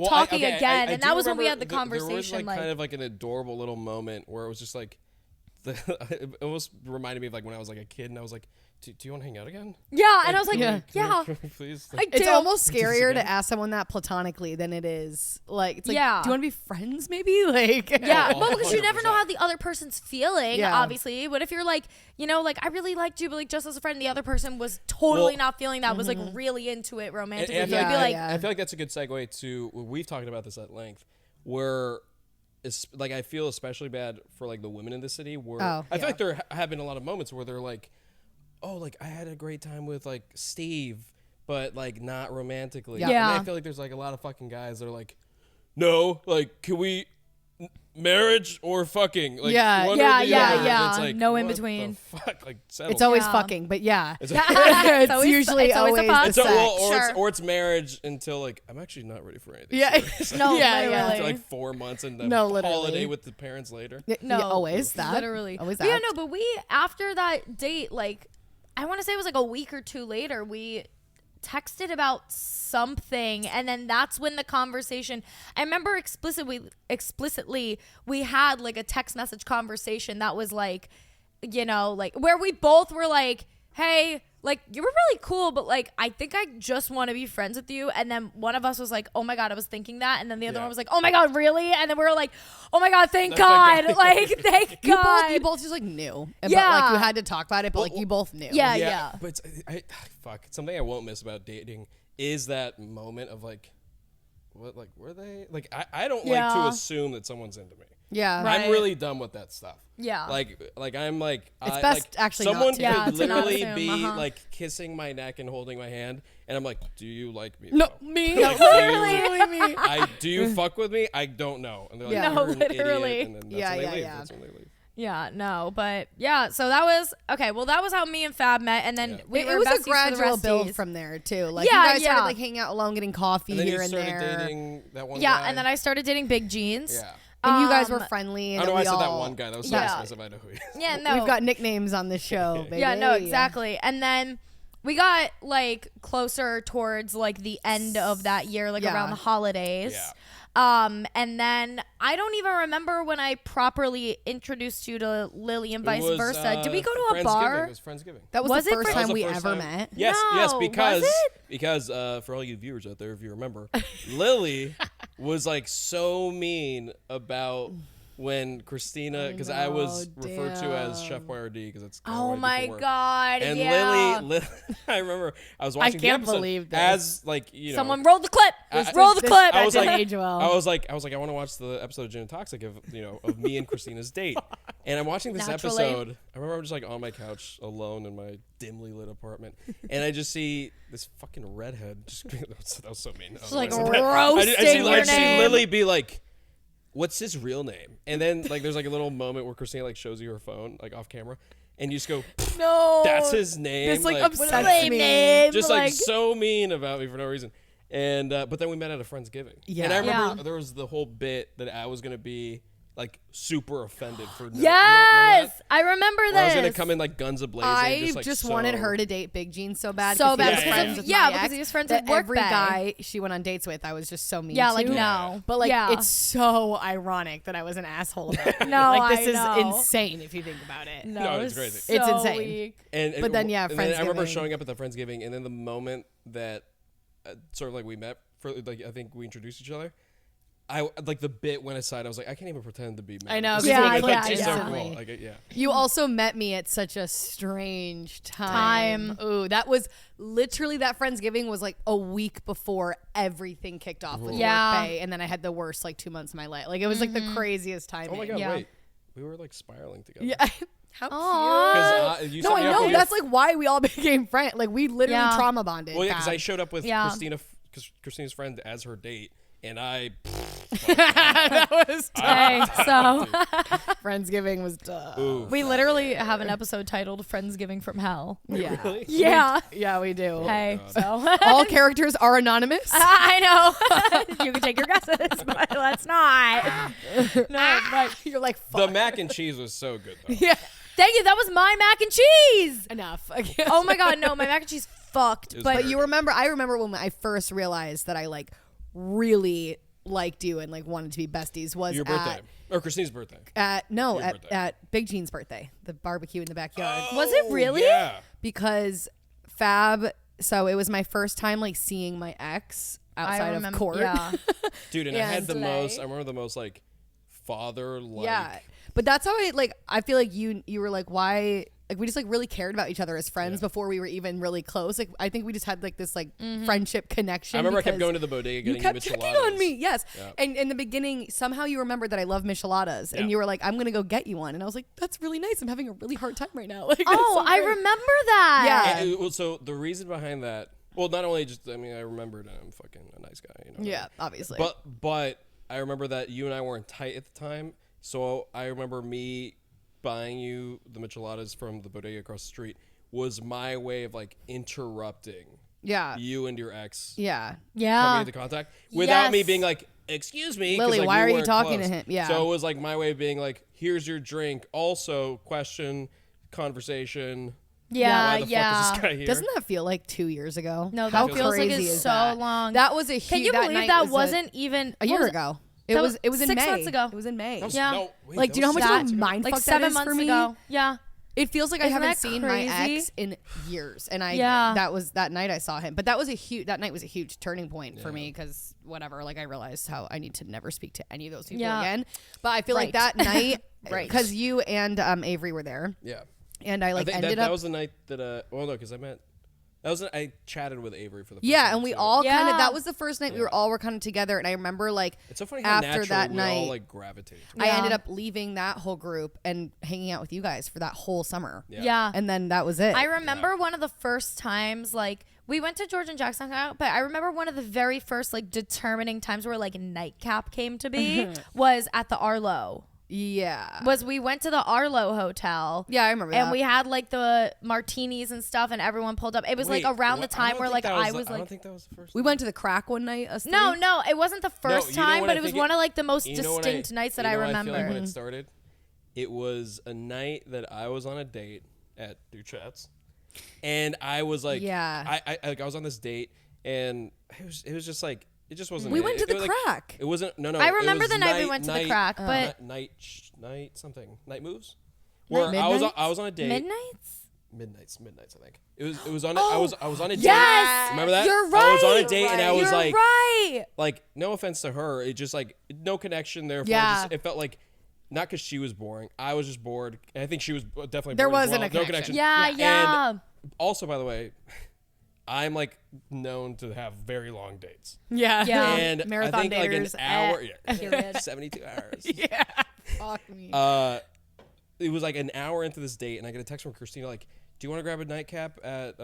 talking again. And that was when we had the conversation. There was like kind of like an adorable little moment where it was just like, it almost reminded me of like when I was like a kid and I was like do you want to hang out again? Yeah, and I was like, yeah. Please. It's almost scarier to ask someone that platonically than it is like, it's like, Yeah. do you want to be friends maybe? Like, Yeah, Oh, well, because you never know 100%. how the other person's feeling, Yeah. obviously. What if you're like, you know, like, I really liked you, but like, just as a friend, the other person was totally not feeling that, was like really into it romantically. And You'd be like, I feel like that's a good segue to, we've talked about this at length, where it's like, I feel especially bad for like the women in the city where I feel like there have been a lot of moments where they're like, oh, like I had a great time with like Steve, but like not romantically. Yeah. Yeah. And I feel like there's like a lot of fucking guys that are like, no, like, can we marriage or fucking? Like, Yeah. one Yeah, or the yeah, other. And yeah. it's like, No in what between. the fuck? Like, settle. it's always Yeah. fucking, but yeah. It's It's always- usually it's always a fuck. the It's a, sex. well, Sure. it's marriage until like I'm actually not ready for anything. Yeah. serious. No, yeah, literally. yeah. After like 4 months and then No, literally. holiday with the parents later. No, always that. Literally. Always But that. yeah, no, but we, after that date, like, I want to say it was like a week or two later, we texted about something, and then that's when the conversation, I remember explicitly we had like a text message conversation that was like, you know, like where we both were like, hey, like, you were really cool, but like, I think I just want to be friends with you. And then one of us was like, oh my God, I was thinking that. And then the other one was like, oh my God, really? And then we were like, oh my God, thank God. Like, thank God. You both just like knew. But Yeah. like you had to talk about it, but like you both knew. Yeah. But fuck, something I won't miss about dating is that moment of like, what, like, were they like? I don't like to Yeah. assume that someone's into me. Yeah. Right. I'm really done with that stuff. Yeah. Like I'm like, It's I, best like, actually not someone to. Yeah, could to not literally assume, be uh-huh. like kissing my neck and holding my hand, and I'm like, do you like me? No, though? me. Like, Literally me. do you fuck with me? I don't know. And they're like, Yeah. No, you're an idiot, literally. and then that's Yeah, when they yeah, leave. yeah. That's when they leave. Yeah, no, but yeah, so that was okay. Well, that was how me and Fab met, and then Yeah. we It were was besties a gradual for the build resties. from there too. Like Yeah, you guys started yeah. like hanging out alone, getting coffee And then here you and started there. dating that one Yeah, guy. and then I started dating Big Jeans. Yeah. And you guys were Um, friendly. I And don't know then why I we said that all- one guy. That was so Yeah. expensive. I know who he is. Yeah, no, We've got nicknames on this show, baby. yeah, no, exactly. And then we got like closer towards like the end of that year, like Yeah. around the holidays. Yeah. And then I don't even remember when I properly introduced you to Lily and It vice was, versa. Did we go to a Friendsgiving. bar? It was Friendsgiving. That was Was the it first for- That was time the we first ever time. met. Yes, No, yes, was because for all you viewers out there, if you remember, Lily was like so mean about when Christina, because I was referred to as Chef Boyardee because it's kinda what I Oh do my for work. God. And yeah. Lily, I remember I was watching can't the episode believe this. as like Someone roll the clip. I- Roll the This- clip. that was didn't like- age well. I was like, I want to watch the episode of Gin and Toxic of me and Christina's date. And I'm watching this Naturally. episode. I remember I'm just like on my couch alone in my dimly lit apartment, and I just see this fucking redhead. Just that was so mean. She's like I roasting see your name. Lily be like, "What's his real name?" And then like there's like a little moment where Christina like shows you her phone like off camera, and you just go, No, "That's his name." This like like, upsets lame me. name. just like so mean about me for no reason. And but then we met at a Friendsgiving. Yeah. And I remember Yeah. there was the whole bit that I was gonna be like super offended for Yes, I remember I this. was gonna come in like guns a blazing. I like, just so- wanted her to date Big Gene so bad. So 'cause he bad was because friends of- with yeah, my because ex, he was friends that with Work every Bae. guy she went on dates with, I was just so mean. Yeah, to. like no, But like yeah. it's so ironic that I was an asshole about it. No, like this I is know. insane if you think about it. No, it's crazy. So It's insane. weak. And But then, yeah, and then I remember Friendsgiving. showing up at the Friendsgiving, and then the moment that sort of like we met for like I think we introduced each other. I like the bit went aside. I was like, I can't even pretend to be mad. I know, This is yeah, like, yeah, like, just so yeah. cool. Like, yeah. You also met me at such a strange time. Ooh, that was literally that Friendsgiving was like a week before everything kicked off with Yeah. Work Bae, and then I had the worst like 2 months of my life. Like it was like the craziest time. Oh my god, Yeah. wait, we were like spiraling together. Yeah. How Aw. You No, set I me up know. with- That's like why we all became friends. Like we literally Yeah. trauma bonded. Well, yeah, because I fam. showed up with Yeah. Christina's friend as her date, and I. that was tough. Hey, so Friendsgiving was tough. Ooh. we literally have an episode titled "Friendsgiving from Hell." Yeah. Really? Yeah. Yeah, we do. Hey, God. so All characters are anonymous. I know you can take your guesses, but let's not. No, but You're like, The fuck. mac and cheese was so good though. Yeah. thank you. That was my mac and cheese. Enough. Oh my god, no, my mac and cheese fucked. It was But very But you remember, I remember when I first realized that I like really liked you and like wanted to be besties was your birthday or Christina's birthday. At Big Gene's birthday, the barbecue in the backyard. Was it really? Yeah. Because Fab. So it was my first time like seeing my ex outside of court. Yeah. Dude, and I had the most. I remember the most like father like. Yeah, but that's how I feel like you were like, why? Like we just like really cared about each other as friends before we were even really close. Like I think we just had like this like friendship connection. I remember I kept going to the bodega getting you kept micheladas. checking on me, yes. Yeah. And in the beginning, somehow you remembered that I love micheladas, and you were like, "I'm gonna go get you one." And I was like, "That's really nice. I'm having a really hard time right now." Like, I remember that. Yeah. Well, so the reason behind that, well, not only just I remembered I'm fucking a nice guy, you know. Yeah, obviously. But I remember that you and I weren't tight at the time, so I remember me buying you the micheladas from the bodega across the street was my way of like interrupting you and your ex coming into contact without me being like, excuse me, Lily, like, why are you talking close. to him? Yeah. So it was like my way of being like, here's your drink. Also, question, conversation. Yeah, why the fuck is this guy here? Doesn't that feel like 2 years ago? No, How that feels like crazy it's is so that? long. That was a huge. Can you believe that wasn't even a year ago? It was in 6 May. months ago. It was in May. Yeah. Like, do you know how much of a mind like fuck 7 that is months for me? ago. Yeah. It feels like I Isn't haven't that seen crazy? my ex in years, and that night I saw him. But that night was a huge turning point for me because I realized how I need to never speak to any of those people again. But I feel like that night, because you and Avery were there. Yeah. And I think ended that up. was the night that well, no, because I chatted with Avery for the first Yeah, time and we too. all kind of, that was the first night we were kind of together, and I remember like It's so funny how after that we night all like gravitated. I ended up leaving that whole group and hanging out with you guys for that whole summer. Yeah. And then that was it. I remember one of the first times, like, we went to George and Jackson, but I remember one of the very first, like, determining times where, like, a nightcap came to be was at the Arlo. Yeah. We went to the Arlo Hotel. Yeah, I remember that. And we had, like, the martinis and stuff, and everyone pulled up. It was, like, around the time where, like, I was, like... I don't think that was the first We went to the Crack one night. Us No, three. it wasn't the first time, but it was one of, like, the most distinct nights that I remember. I feel like when it started, it was a night that I was on a date at Duchat's. And I was like, I was on this date, and it was just like, it just wasn't. We went to the Crack. It wasn't. No. I remember the night we went to the Crack, but night moves. Where I was on a date. Midnights, I think. It was on. I was on a date. Yes, Remember that? You're right. I was on a date, and I was right. like, no offense to her, it just like no connection there. Yeah. It felt like. Not because she was boring. I was just bored. And I think she was definitely There bored as wasn't well. a No connection. connection. Yeah. And also, by the way, I'm like known to have very long dates. Yeah. And Marathon I think like an daters. hour, 72 hours. Yeah. Fuck me. It was like an hour into this date, and I get a text from Christina like, "Do you want to grab a nightcap at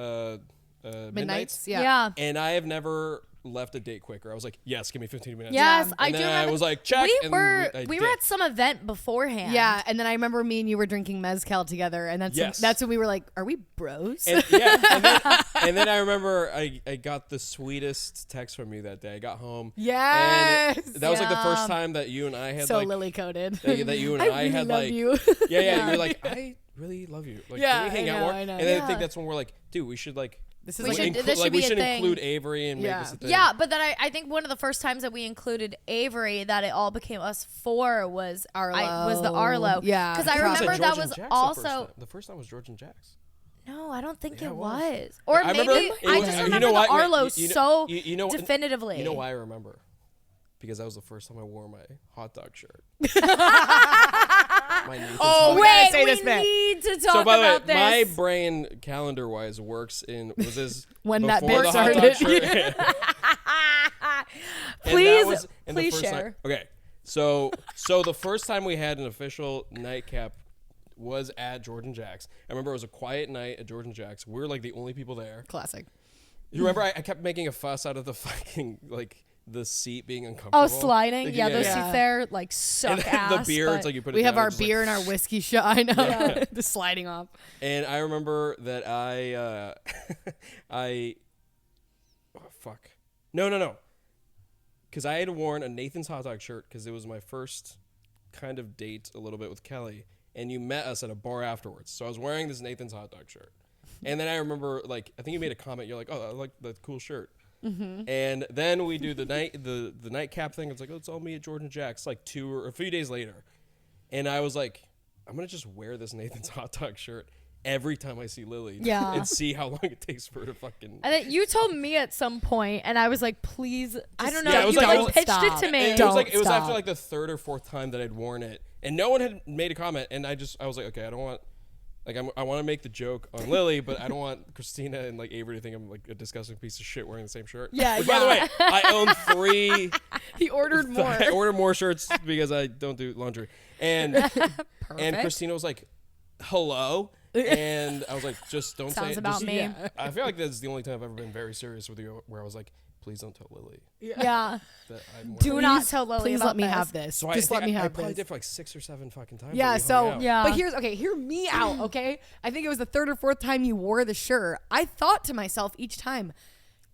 Midnight's?" Yeah. And I have never left a date quicker. I was like, "Yes, give me 15 minutes." Yes, and I then do remember. I was like, "Check." We were at some event beforehand. Yeah, and then I remember me and you were drinking mezcal together, and that's when we were like, "Are we bros?" And, and then I remember I got the sweetest text from you that day. I got home. Yes, and that was like the first time that you and I had like lily coded. That you and I had love like you. Yeah. You're like, I really love you. Like, can we hang out more? I know. And then I think that's when we're like, dude, we should like. This is We like should- this should we be a should thing. include Avery and make this a thing. Yeah, but then I think one of the first times that we included Avery that it all became us four was Arlo. the Arlo. Yeah. Because I You said remember George that and was Jack's also the first time was George and Jack's. no, I don't think Yeah, it it was. was. Or I maybe remember I just remember the Arlo so definitively. You know why I remember? Because that was the first time I wore my hot dog shirt. Oh, Wait, say we this bit. need to talk So by the way, about this. my brain calendar-wise was this When that before bit the hot started. dog shirt. And Please- that was in the please first share. night. Okay, so the first time we had an official nightcap was at George and Jack's. I remember it was a quiet night at George and Jack's. We were like the only people there. Classic. You remember I kept making a fuss out of the fucking like the seat being uncomfortable. Oh, sliding. Like, Yeah, those Yeah. seats there like suck and ass. the beer, but it's like you put it We have down, our it's just beer like, and our whiskey shot. I know. The sliding off. And I remember that No. Because I had worn a Nathan's hot dog shirt because it was my first kind of date a little bit with Kelly. And you met us at a bar afterwards. So I was wearing this Nathan's hot dog shirt. And then I remember, like, I think you made a comment. You're like, oh, I like the cool shirt. And then we do the nightcap thing. It's like, let's all meet at George and Jack's like a few days later. And I was like, I'm going to just wear this Nathan's Hot Dog shirt every time I see Lily and see how long it takes for her to fucking. And then you told me at some point, and I was like, please, I don't know. Yeah, it was you like, pitched it to me. It was after like the third or fourth time that I'd worn it, and no one had made a comment, and I was like, okay, I don't want. Like I want to make the joke on Lily, but I don't want Christina and like Avery to think I'm like a disgusting piece of shit wearing the same shirt. Yeah. Which, by the way, I own 3. He ordered more. I ordered more shirts because I don't do laundry. And Christina was like, "Hello," and I was like, "Just don't say it." Sounds about me. Yeah. I feel like that's the only time I've ever been very serious with you, where I was like, "Please don't tell Lily." Yeah. That I'm Do wearing not this. tell Lily Please about let me this. have this. So Just let me I have probably this. did for like 6 or 7 fucking times. Yeah, that we hung so out. Yeah. but hear me out, okay? I think it was the 3rd or 4th time you wore the shirt. I thought to myself each time,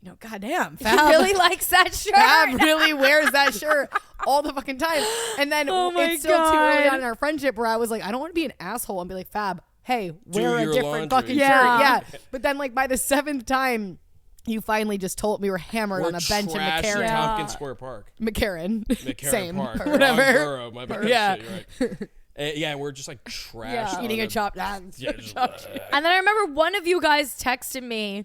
you know, goddamn, He Fab really likes that shirt. Fab really wears that shirt all the fucking time. And then Oh my it's still too early God. on in our friendship where I was like, I don't want to be an asshole and be like, Fab, hey, wear a your different laundry. fucking Yeah. shirt. Yeah. But then like by the 7th time, you finally just told me we were hammered We're on a bench in trashing McCarran. Tompkins Square Park. McCarran. Same. Park. Or whatever. Wrong borough, my bad. Yeah. Shit, you're right. Yeah, we're just like trash. Yeah. Eating a chopped Yeah, just, And then I remember one of you guys texted me.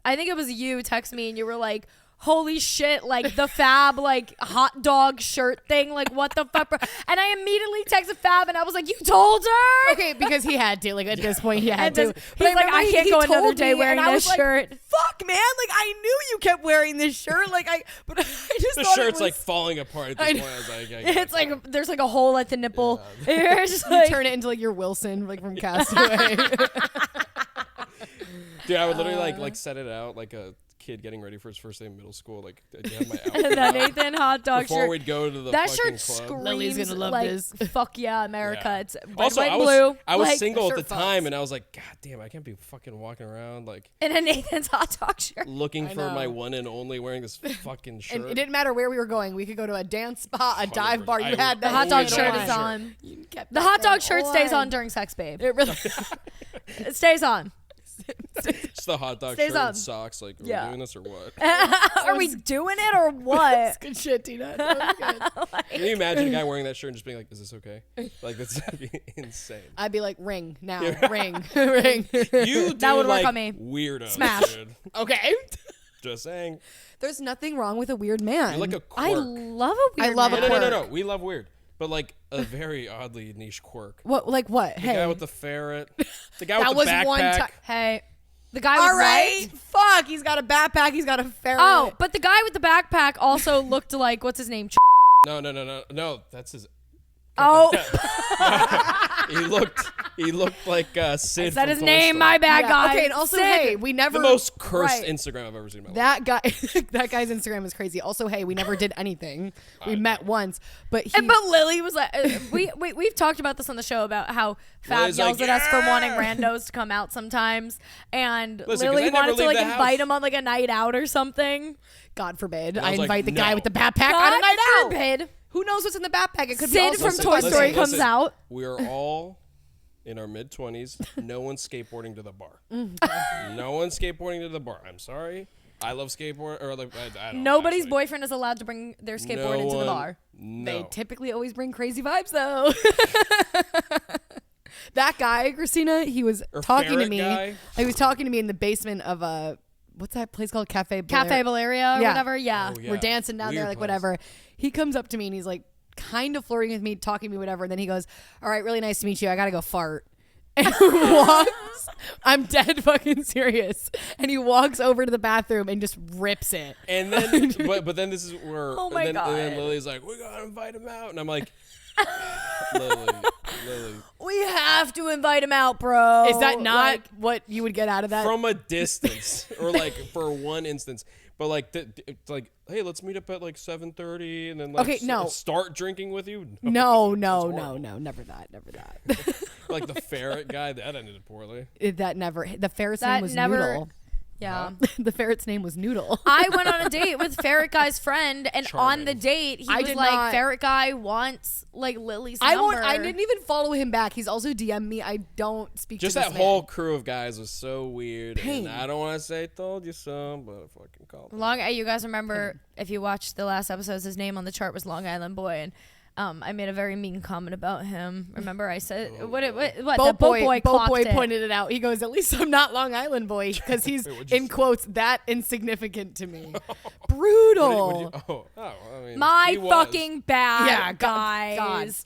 I think it was you texted me, and you were like, holy shit, like the Fab like hot dog shirt thing, like what the fuck, bro? And I immediately texted Fab, and I was like, you told her? Okay, because he had to. Like at this point, he had to. He's like, I remember can't he go another told day me, wearing and I this was like, shirt. Fuck, man! Like I knew you kept wearing this shirt. But I just the thought shirt's it was, like falling apart at this point. I was like, It's like there's like a hole at the nipple. Yeah. You're just you like, turn it into like your Wilson, like from Castaway. dude, I would literally like set it out like a kid getting ready for his first day of middle school. Like, I have my outfit that out Nathan hot dog before shirt. we'd go to the That fucking shirt club. Lily's screams gonna love like this. fuck yeah, America. Yeah. It's red, Also, white, and blue. I was like, single at the shirt time, fucks. and I was like, God damn, I can't be fucking walking around like in a Nathan's hot dog shirt. looking I for my know. one and only, wearing this fucking shirt. And it didn't matter where we were going. We could go to a dance spot, a dive bar. You 100%. had The that hot dog Always shirt on. is on. You kept The that hot dog thing shirt stays on during sex, babe. It really. It stays on. It's the hot dog Stays shirt on. and socks. Like, are Yeah. we doing this or what? Are we doing it or what? Good shit, Tina. That was good. Can you imagine a guy wearing that shirt and just being like, "Is this okay?" Like, that's insane. I'd be like, ring now, Yeah. ring, ring. You do That would work like on me. weirdos, Smash. dude. Okay. Just saying. There's nothing wrong with a weird man. You're like a quirk. I love a weird I love a man. No. quirk. We love weird, but like a very oddly niche quirk. What? Like what? The Hey, guy with the ferret. The guy that with the was one backpack. time. Hey, the guy All was right. Fuck. He's got a backpack. He's got a ferret. Oh, but the guy with the backpack also looked like what's his name? No. That's his. Oh, He looked like Sid. is that from his Toy name? Story. My bad, Yeah, guy. Okay, and also, Sid. hey, we never. The most cursed Right. Instagram I've ever seen in my life. That guy, that guy's Instagram is crazy. Also, hey, we never did anything. We met once, but he. But Lily was like, we've talked about this on the show about how Fab Lily's yells like, at us for "Yeah!" wanting randos to come out sometimes, and Listen, 'cause I Lily never wanted to leave like the invite house. him on like a night out or something. God forbid, I I was like, invite the guy no. with the backpack God on a night out. forbid. Who knows what's in the backpack? It could Sid be from also Toy Story comes listen. out. We are all in our mid-20s. No one's skateboarding to the bar. No one's skateboarding to the bar. I'm sorry. I love skateboard. Or like, I don't Nobody's actually. boyfriend is allowed to bring their skateboard No into the one- bar. No. They typically always bring crazy vibes, though. That guy, Christina, he was Or talking to ferret me. guy. He was talking to me in the basement of what's that place called? Cafe Valeria or Yeah. whatever. Yeah. Oh, yeah. We're dancing down there, Weird like place. whatever. He comes up to me and he's like kind of flirting with me, talking to me, whatever. And then he goes, "All right, really nice to meet you. I gotta go fart." And walks. I'm dead fucking serious. And he walks over to the bathroom and just rips it. And then, but then this is where, Oh my and then God. Lily's like, "We gotta invite him out," and I'm like, Lily. We have to invite him out, bro. Is that not Like, what you would get out of that? From a distance, or like for one instance, but like, it's like, hey, let's meet up at like 7:30, and then like Okay, no. start drinking with you. no, horrible. never that. Like the ferret guy, that ended poorly. That never. The Ferris That name was never- Noodle. Yeah. The ferret's name was Noodle. I went on a date with Ferret Guy's friend, and Charming. on the date, he I was did like, not- Ferret Guy wants, like, Lily's number. I didn't even follow him back. He's also DM'd me. I don't speak Just to this that man. whole crew of guys was so weird. Pain. And I don't want to say told you so, but I fucking called it. You guys remember, if you watched the last episodes, his name on the chart was Long Island Boy, and I made a very mean comment about him. Remember, I said, what the Boat Boy clocked it. pointed it out. He goes, at least I'm not Long Island Boy, because he's, Wait, what'd you in say? quotes, that insignificant to me. Brutal. I mean, My he was. fucking bad, Yeah, guys.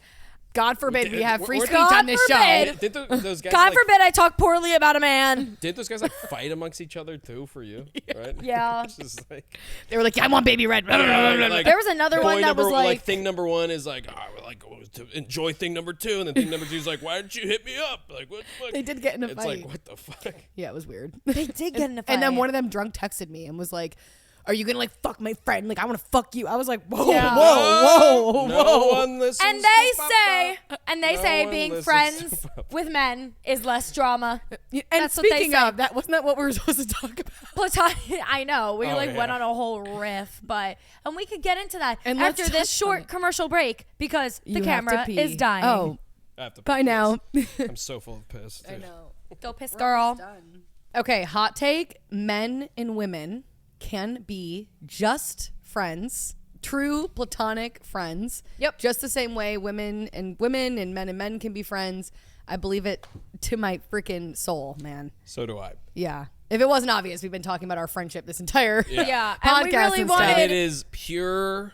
God forbid we have free What- speech God on this forbid. show. Didn't those guys God like, forbid I talk poorly about a man. Didn't those guys like fight amongst each other too for you? Right? Yeah. It's just like, They were like, yeah, I want Baby Red. like, There was another one boy that number, was like, thing number one is like, to enjoy thing number two, and then thing number two is like, why didn't you hit me up? Like, what the fuck? They did get in a It's fight. like, what the fuck? Yeah, it was weird. they did get in a fight. And then one of them drunk texted me and was like, are you gonna like fuck my friend? Like, I want to fuck you. I was like, whoa, Yeah. whoa. No one listens And to they No say one being listens friends to Papa. with men is less drama. And That's what they speaking say. of, that wasn't that what we were supposed to talk about? Platonic. I know we Oh, went yeah. on a whole riff, and we could get into that And let's after touch this short on it. commercial break because the You have to camera pee. is dying. Oh, I have to bye piss. now. I'm so full of piss. Dude. know. Go piss, girl. Okay, hot take. Men and women can be just friends, true platonic friends. Yep. Just the same way women and men can be friends. I believe it to my freaking soul, man. So do I. Yeah. If it wasn't obvious, we've been talking about our friendship this entire Yeah, podcast and we really and stuff. wanted. And it is pure,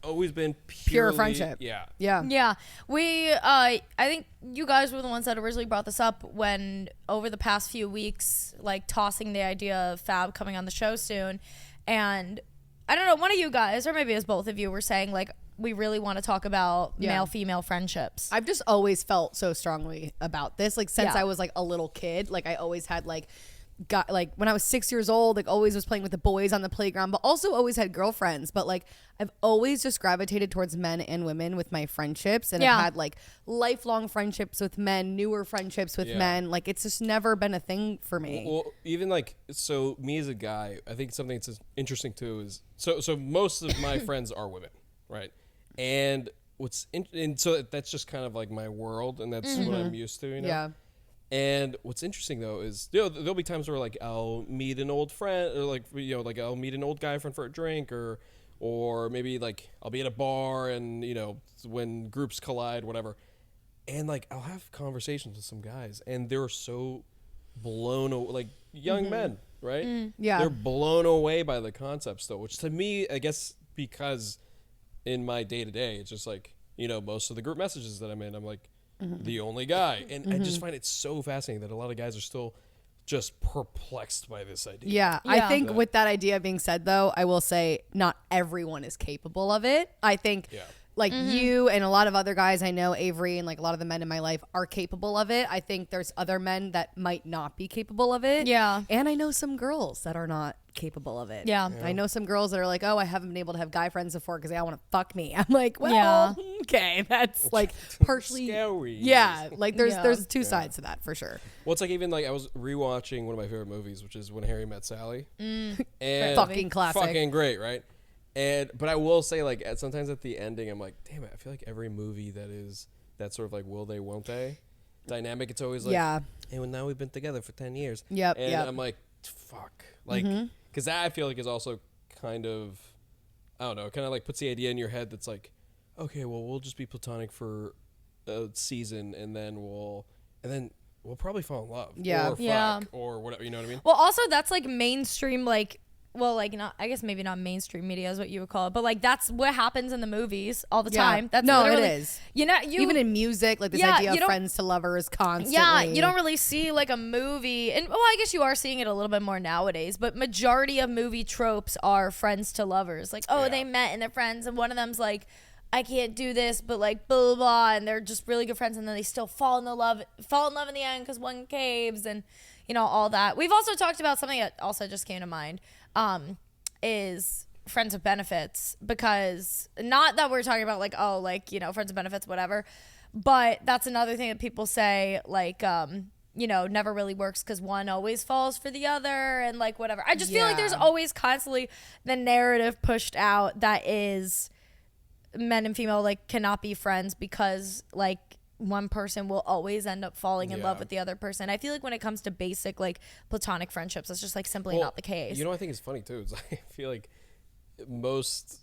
always been purely, friendship. Yeah. Yeah. Yeah, I think you guys were the ones that originally brought this up when over the past few weeks, like tossing the idea of Fab coming on the show soon. And I don't know, one of you guys, or maybe it was both of you, were saying like, we really want to talk about male-female friendships. I've just always felt so strongly about this. Like since Yeah. I was like a little kid, like I always had when I was 6 years old, like always was playing with the boys on the playground, but also always had girlfriends. But like I've always just gravitated towards men and women with my friendships, and Yeah. I've had like lifelong friendships with men, newer friendships with Yeah. men. Like it's just never been a thing for me. Well, even like, so me as a guy, I think something that's interesting too is, so most of my friends are women, right? And and so that's just kind of like my world, and that's what I'm used to, you know? Yeah. And what's interesting though is, you know, there'll be times where like I'll meet an old friend, or like, you know, like I'll meet an old guy friend for a drink, or maybe like I'll be at a bar, and you know, when groups collide, whatever, and like I'll have conversations with some guys, and they're so blown away, like young men, right? Yeah. They're blown away by the concepts though, which to me, I guess, because in my day to day, it's just like, you know, most of the group messages that I'm in, I'm like the only guy, and I just find it so fascinating that a lot of guys are still just perplexed by this idea. Yeah, I Yeah. think with that idea being said, though, I will say not everyone is capable of it. I think like you and a lot of other guys I know, Avery, and like a lot of the men in my life are capable of it. I think there's other men that might not be capable of it. Yeah. And I know some girls that are not capable of it. Yeah. I know some girls that are like, oh, I haven't been able to have guy friends before because they all want to fuck me. I'm like, well, Yeah. okay, that's like partially. Scary. Yeah, like Yeah. there's two sides to that for sure. Well, it's like, even like I was rewatching one of my favorite movies, which is When Harry Met Sally. And Fucking classic. Fucking great, right? But I will say, like, sometimes at the ending, I'm like, damn it, I feel like every movie that is that sort of like will they, won't they dynamic, it's always like, Yeah. hey, well, now we've been together for 10 years. Yep, And yep. I'm like, fuck. Like, because that I feel like is also kind of, I don't know, kind of like puts the idea in your head that's like, okay, well, we'll just be platonic for a season, and then we'll probably fall in love. Yeah. Or fuck, Yeah. or whatever, you know what I mean? Well, also that's like mainstream, like, well, like not, I guess maybe not mainstream media is what you would call it, but like that's what happens in the movies all the Yeah. time. That's No, it literally- is. You know, Even in music, like this Yeah, idea you of don't- friends to lovers constantly. yeah, you don't really see like a movie, and well, I guess you are seeing it a little bit more nowadays, but majority of movie tropes are friends to lovers. Like, oh, Yeah. they met and they're friends, and one of them's like, I can't do this, but like blah blah blah, and they're just really good friends, and then they still fall in love in the end because one caves, and you know, all that. We've also talked about something that also just came to mind, is friends with benefits, because not that we're talking about like, oh, like, you know, friends with benefits, whatever, but that's another thing that people say, like, never really works because one always falls for the other and like whatever. I just feel like there's always constantly the narrative pushed out that is men and female like cannot be friends because like one person will always end up falling in love with the other person. I feel like when it comes to basic like platonic friendships, it's just like simply not the case. I think it's funny too. Is I feel like most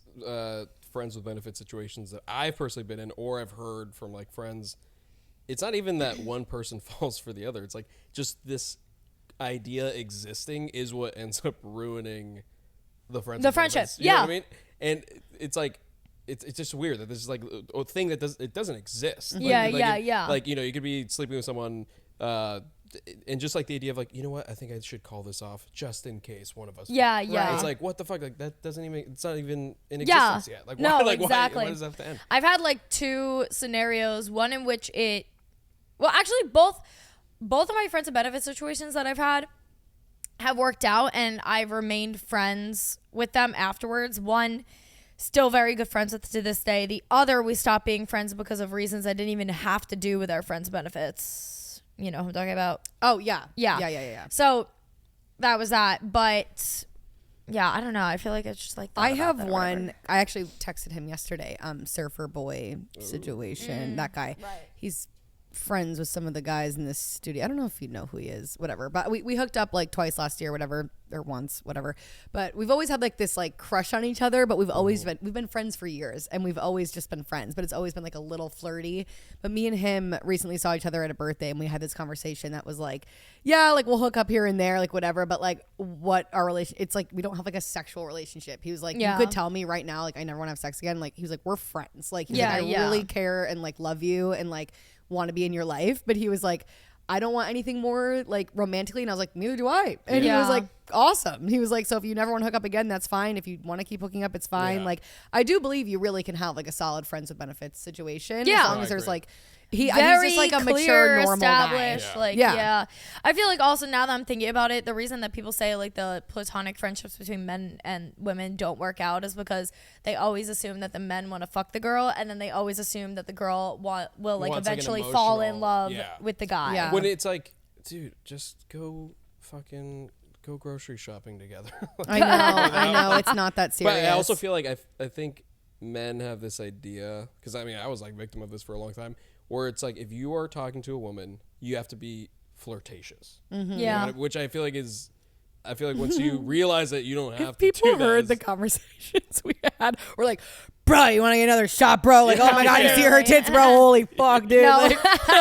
friends with benefit situations that I've personally been in or I've heard from like friends, it's not even that one person falls for the other. It's like just this idea existing is what ends up ruining the friendship. The friendship, you know what I mean? And it's like it's just weird that this is like a thing that doesn't exist. Yeah. Like you could be sleeping with someone. And just like the idea of like, you know what, I think I should call this off just in case one of us. Yeah. It's like, what the fuck? Like that doesn't even. It's not even in existence yet. Like, no, why, like, exactly. Why does that have to end? I've had like 2 scenarios. One in which actually both of my friends and benefit situations that I've had have worked out, and I've remained friends with them afterwards. One, still very good friends with to this day. The other, we stopped being friends because of reasons that didn't even have to do with our friends' benefits. You know who I'm talking about? Oh, yeah. Yeah. So that was that. But yeah, I don't know. I feel like it's just like I have one. I actually texted him yesterday. Surfer boy situation. That guy. Right. He's friends with some of the guys in this studio. I don't know if you know who he is, whatever. But we hooked up like twice last year, whatever, or once, whatever. But we've always had like this like crush on each other, but we've been friends for years, and we've always just been friends, but it's always been like a little flirty. But me and him recently saw each other at a birthday, and we had this conversation that was like, yeah, like we'll hook up here and there, like whatever, but like what our relation, it's like we don't have like a sexual relationship. He was like, you could tell me right now, like I never want to have sex again. Like he was like, we're friends. Like he's like, I really care and like love you and like want to be in your life. But he was like, I don't want anything more like romantically. And I was like, neither do I. And he was like, awesome. He was like, so if you never want to hook up again, that's fine. If you want to keep hooking up, it's fine. Like I do believe you really can have like a solid friends with benefits situation. As long as there's like he's just like a mature, normal established, guy. I feel like also now that I'm thinking about it, the reason that people say like the platonic friendships between men and women don't work out is because they always assume that the men want to fuck the girl, and then they always assume that the girl will like eventually fall in love with the guy. Yeah. When it's like, dude, just go grocery shopping together. I know. It's not that serious. But I also feel like I think men have this idea, because I mean I was like victim of this for a long time, where it's like if you are talking to a woman, you have to be flirtatious. Mm-hmm. Yeah. You know, which I feel like once you realize that you don't have if people heard the conversations we had, we're like, bro, you want to get another shot, bro? Like, oh my God, you see her tits, bro? Holy fuck, dude. No. Like,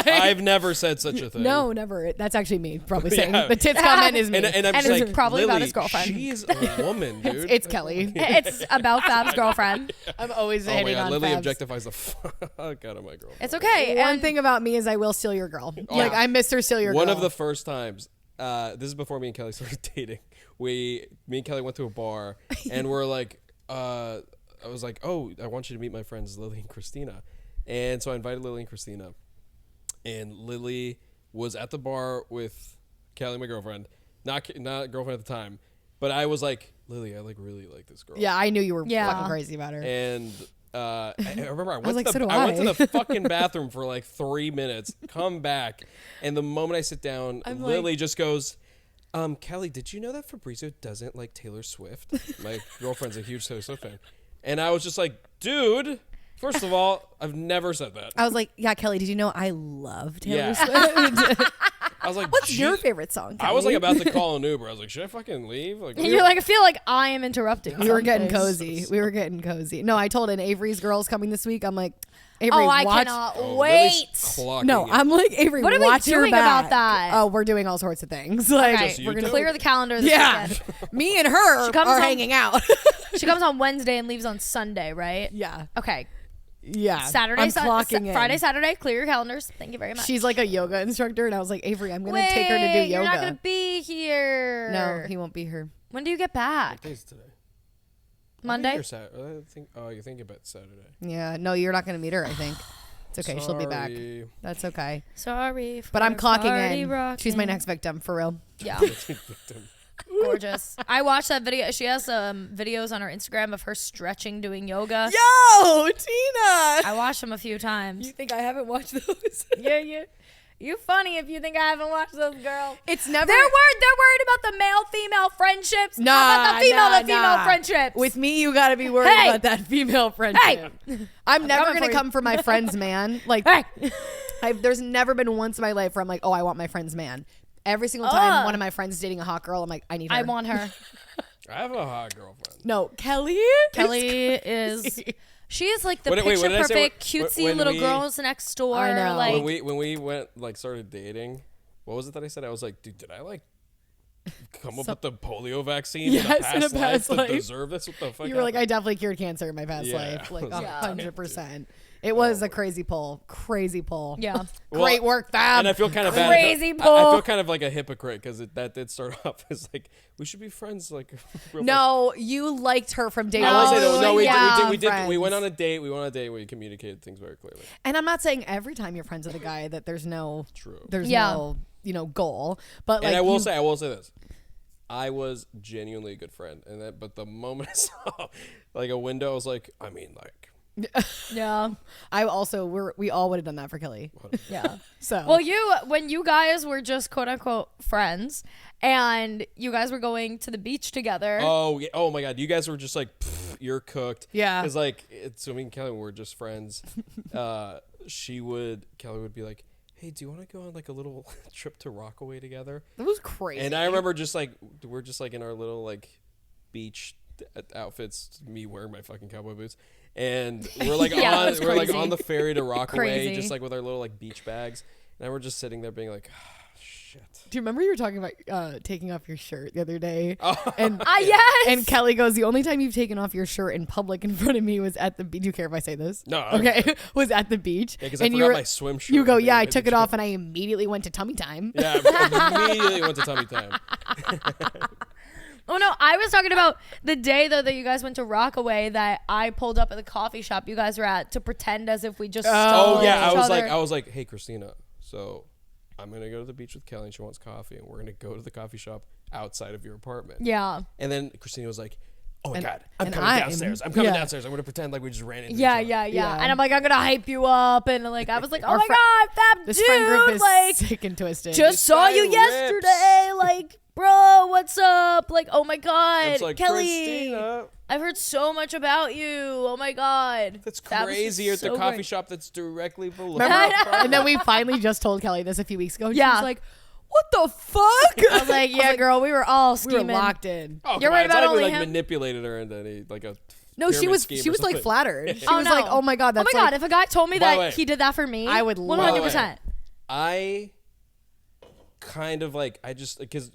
I've never said such a thing. No, never. That's actually me probably saying. The tits comment is me. And I'm and just it's like, probably Lily, about his girlfriend. She's a woman, dude. It's Kelly. It's about Fab's girlfriend. I'm always Oh my hitting God, on Lily Fabs. objectifies the fuck out of my girlfriend. It's okay. One thing about me is I will steal your girl. Like, I Mr. Steal Your Girl. One of the first times, this is before me and Kelly started dating. Me and Kelly went to a bar, and we're like, I was like, oh, I want you to meet my friends Lily and Christina. And so I invited Lily and Christina. And Lily was at the bar with Kelly, my girlfriend. Not girlfriend at the time. But I was like, Lily, I like really like this girl. Yeah, I knew you were fucking crazy about her. And I remember I went like, to so do I went to I. the fucking bathroom for like 3 minutes, come back, and the moment I sit down, Lily just goes, Kelly, did you know that Fabrizio doesn't like Taylor Swift? My girlfriend's a huge Taylor Swift fan. And I was just like, dude, first of all, I've never said that. I was like, yeah, Kelly, did you know I love Taylor Swift? I was like, what's your favorite song, Kelly? I was like about to call an Uber. I was like, should I fucking leave? Like, You're like, I feel like I am interrupting. We were getting cozy. No, I told an Avery's girl's coming this week. I'm like, Avery, I watch. cannot wait. No, I'm like, Avery, what are we watch your doing back. about that? Oh, we're doing all sorts of things. Like, Okay, we're gonna clear the calendar this weekend. Me and her She comes are on- hanging out. She comes on Wednesday and leaves on Sunday, right? Yeah. Okay. Yeah. Saturday, I'm clocking in. Friday, Saturday. Clear your calendars. Thank you very much. She's like a yoga instructor, and I was like, Avery, I'm going to take her to do yoga. You're not going to be here. No, he won't be here. When do you get back? What day is today? Monday? Or Saturday? I think. Oh, you're thinking about Saturday. Yeah. No, you're not going to meet her, I think. It's okay. She'll be back. Sorry. That's okay. Sorry. But I'm clocking in. Rocking. She's my next victim, for real. Yeah. Gorgeous. I watched that video. She has videos on her Instagram of her stretching, doing yoga. Yo, Tina. I watched them a few times. You think I haven't watched those? Yeah. You funny if you think I haven't watched those girls. It's never. They're worried about the male-female friendships. Nah, How about the female-to-female friendships? With me, you gotta be worried about that female friendship. I'm never gonna come for my friend's man. Like, there's never been once in my life where I'm like, oh, I want my friend's man. Every single time one of my friends is dating a hot girl, I'm like, I need her. I want her. I have a hot girlfriend. No, Kelly is. She is like the picture perfect, cutesy little girls next door. I know. Like, When we went started dating, what was it that I said? I was like, dude, did I come up with the polio vaccine in a past life to deserve this? What the fuck? You were like, I definitely cured cancer in my past life. Like 100%. It was a crazy pull. Yeah. Great work, Fab. And I feel kind of bad. Crazy pull. I feel kind of like a hypocrite because that did start off as like, we should be friends. Like, no, you liked her from day one. No, we did. Friends. We went on a date. We communicated things very clearly. And I'm not saying every time you're friends with a guy that there's no goal. But like, and I will say this. I was genuinely a good friend, but the moment I saw like a window, I was like, I mean, like. Yeah. I also we all would have done that for Kelly. Yeah. So when you guys were just quote unquote friends and you guys were going to the beach together. Oh my God. You guys were just like, you're cooked. Yeah. Because like so me and Kelly were just friends. Kelly would be like, hey, do you want to go on like a little trip to Rockaway together? That was crazy. And I remember just like we're just like in our little like beach outfits, me wearing my fucking cowboy boots. And we're like on the ferry to Rockaway, just like with our little like beach bags, and we're just sitting there being like, oh, shit. Do you remember you were talking about taking off your shirt the other day? Oh, and yes. And Kelly goes, the only time you've taken off your shirt in public in front of me was at the beach. Do you care if I say this? No. Okay, was at the beach. Yeah, because I forgot my swim shirt. You go, yeah, I took it off and I immediately went to tummy time. Yeah, I immediately went to tummy time. Oh no, I was talking about the day though that you guys went to Rockaway that I pulled up at the coffee shop you guys were at to pretend as if we just stole each other. I was like, hey Christina, so I'm gonna go to the beach with Kelly and she wants coffee and we're gonna go to the coffee shop outside of your apartment. Yeah. And then Christina was like, oh my God, I'm coming downstairs. I'm gonna pretend like we just ran into each other. Yeah. And I'm like, I'm gonna hype you up, and like I was like, oh my God, Fab, this dude, friend group is like sick and twisted. Just saw you yesterday, like. Bro, what's up? Like, oh my God, like, Kelly. Christina. I've heard so much about you. Oh my God. That's crazy. At the coffee shop that's directly below. And then we finally just told Kelly this a few weeks ago. And she was like, what the fuck? I was like, yeah, girl, we were all scheming. We were locked in. Oh, you're right about only him. Manipulated her into any like a. No, she was like flattered. She was like, oh my God, that's oh my God, if a guy told me that he did that for me, I would 100%. I kind of like because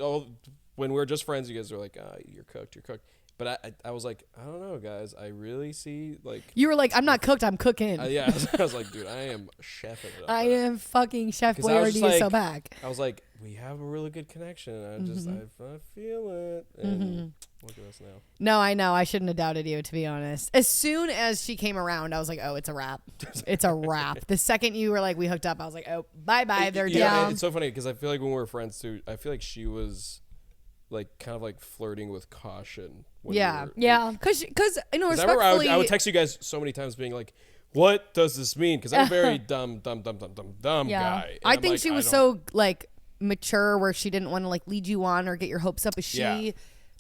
when we were just friends, you guys were like, you're cooked. But I was like, I don't know, guys. I really see like you were like, I'm not cooked. I'm cooking. Yeah, I was like, dude, I am chefing it up. I am fucking chef. Where do you so back? I was like, we have a really good connection. And I feel it. And look at us now. No, I know. I shouldn't have doubted you, to be honest. As soon as she came around, I was like, oh, it's a wrap. It's a wrap. The second you were like, we hooked up, I was like, oh, bye. They're down. It's so funny because I feel like when we were friends too, I feel like she was like kind of like flirting with caution. Yeah. Because respectfully, I would text you guys so many times being like, what does this mean? Because I'm a very dumb guy. I think she was so like mature where she didn't want to like lead you on or get your hopes up as she